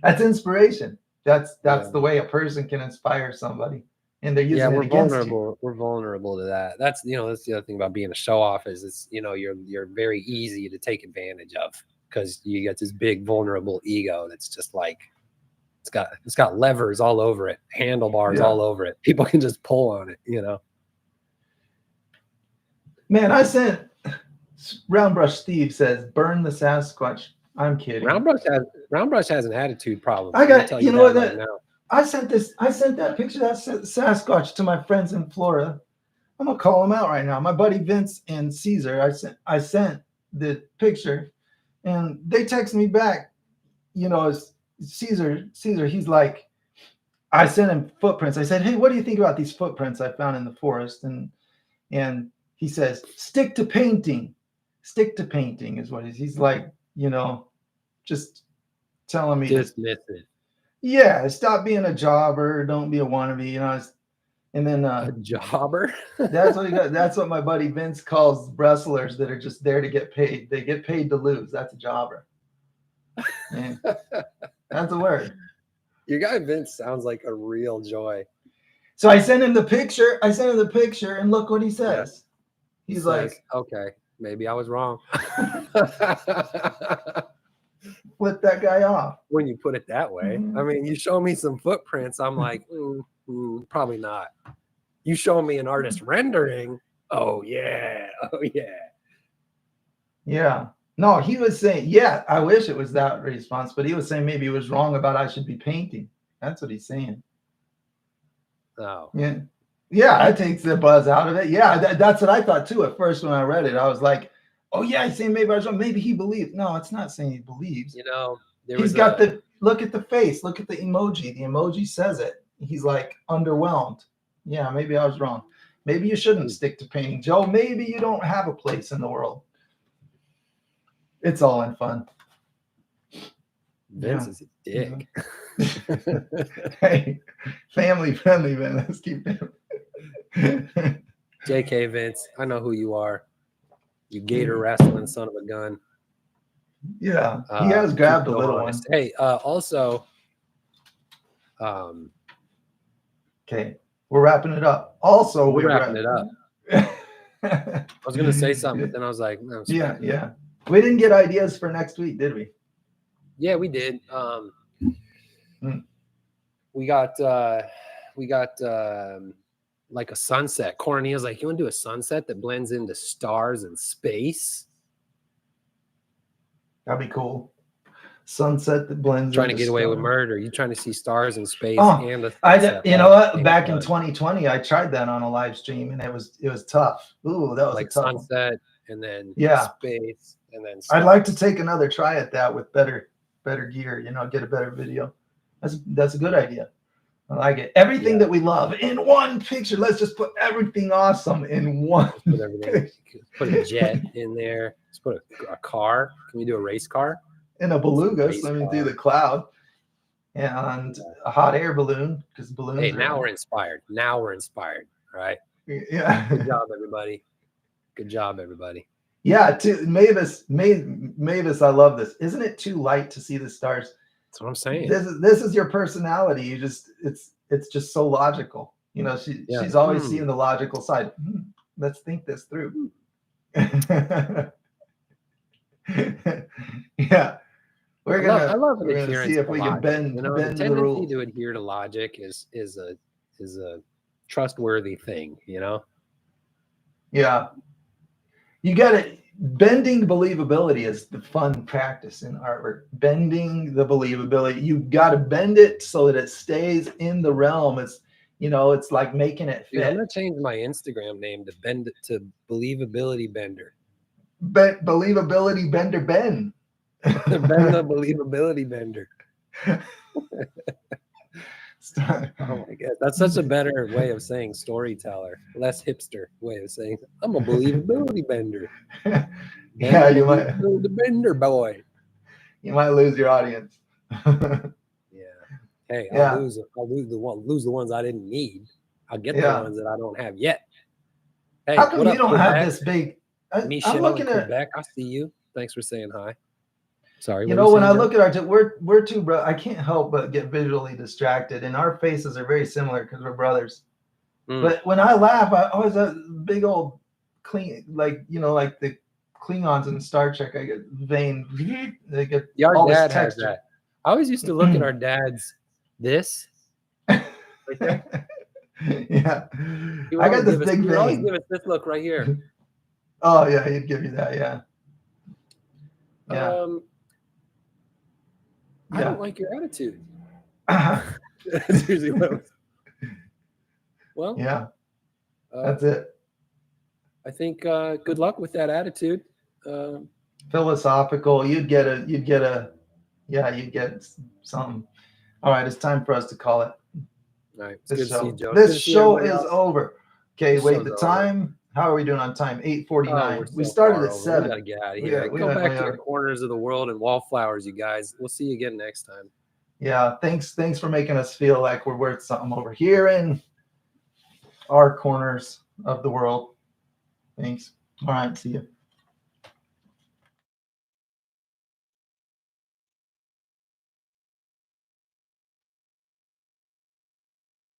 that's inspiration. That's the way a person can inspire somebody. And they're using it against you. We're vulnerable to that. That's the other thing about being a show off is it's, you know, you're very easy to take advantage of because you get this big vulnerable ego that's just like it's got levers all over it, handlebars all over it. People can just pull on it, you know. Man, I sent Roundbrush Steve says burn the Sasquatch. I'm kidding. Roundbrush has an attitude problem. I got you know what now. I sent that picture, that Sasquatch, to my friends in Florida. I'm gonna call them out right now. My buddy Vince and Caesar. I sent the picture, and they text me back. You know, Caesar. He's like, I sent him footprints. I said, hey, what do you think about these footprints I found in the forest? And he says, stick to painting. Stick to painting is what he's like. You know, just telling me. Dismiss it. Yeah, stop being a jobber. Don't be a wannabe. You know. And then A jobber? that's what he got. That's what my buddy Vince calls wrestlers that are just there to get paid. They get paid to lose. That's a jobber. Yeah, that's a word. Your guy Vince sounds like a real joy. So I sent him the picture. And look what he Yeah. says. He He's says, like, okay, maybe I was wrong. flip that guy off. When you put it that way. Mhm. I mean, you show me some footprints, I'm like, probably not. You show me an artist rendering, oh yeah, Yeah. No, he was saying, yeah, I wish it was that response, but he was saying maybe he was wrong about I should be painting. That's what he's saying. oh, Yeah. Yeah, that takes the buzz out of it. Yeah, that's what I thought too at first when I read it. I was like, oh yeah, he's saying maybe I was wrong. Maybe he believes. No, it's not saying he believes. you know, He's got the look at the face, look at the emoji. The emoji says it. He's like underwhelmed. Yeah, maybe I was wrong. Maybe you shouldn't stick to painting, Joe. Maybe you don't have a place in the world. It's all in fun. Vince is a dick. Hey, family friendly, man. Let's keep it. JK Vince, I know who you are. You gator wrestling son of a gun. Yeah, he has grabbed a little one. Hey, also, okay, we're wrapping it up. Also, we're wrapping it up. I was gonna say something, but then I was like, no, yeah. We didn't get ideas for next week, did we? Yeah, we did. We got like a sunset. Cornea's like, you want to do a sunset that blends into stars and space? That'd be cool. Sunset that blends. Trying to get away with murder. You trying to see stars in space and the sunset. You know what? Back in 2020, I tried that on a live stream, and it was tough. Ooh, that was like a tough sunset, and then space, and then stars. I'd like to take another try at that with better gear. You know, get a better video. That's a good idea. I like it. Everything that we love in one picture. Let's just put everything awesome in one. Put everything. Put a jet in there. Let's put a car. Can we do a race car? And a beluga, so let me do the cloud. And a hot air balloon, because balloons. Hey, now we're inspired. Right? Yeah. Good job, everybody. Yeah, Mavis, I love this. Isn't it too light to see the stars? That's what I'm saying. This is your personality. You just it's just so logical. You know, she's always seeing the logical side. Let's think this through. Yeah. I love adherence see if we can bend the tendency to adhere to logic is a trustworthy thing, you know? Yeah. You got it. Bending believability is the fun practice in artwork. Bending the believability. You've got to bend it so that it stays in the realm. It's, you know, it's like making it fit. Dude, I'm gonna change my Instagram name to bend it to Believability Bender. Believability Bender Ben. Bend the believability bender. Oh my god, that's such a better way of saying storyteller, less hipster way of saying I'm a believability bender. Yeah, you might the bender boy. You might lose your audience. Yeah. Hey, I'll lose the ones I didn't need. I'll get the ones that I don't have yet. Hey, how come you don't have this big? I'm looking at Quebec. I see you. Thanks for saying hi. Sorry. You know, when I look at our, we're two brothers. I can't help but get visually distracted, and our faces are very similar because we're brothers. But when I laugh, I always have big old clean, like you know, like the Klingons in Star Trek. I get vein. They get all this texture. Has that. I always used to look at our dads this. Right there. Yeah, I got this big vein. He always give us this look right here. Oh yeah, he'd give you that. Yeah. Yeah. I don't like your attitude. That's usually what it was. Well, yeah, that's it. I think good luck with that attitude. Philosophical. You'd get something. All right, it's time for us to call it. All right, it's good to see you, Joe. This show is over. Okay, wait. The time. How are we doing on time? 8:49. We started at 7. We gotta get out of here. Go back to the corners of the world and wallflowers, you guys. We'll see you again next time. Yeah. Thanks for making us feel like we're worth something over here in our corners of the world. Thanks. All right. See you.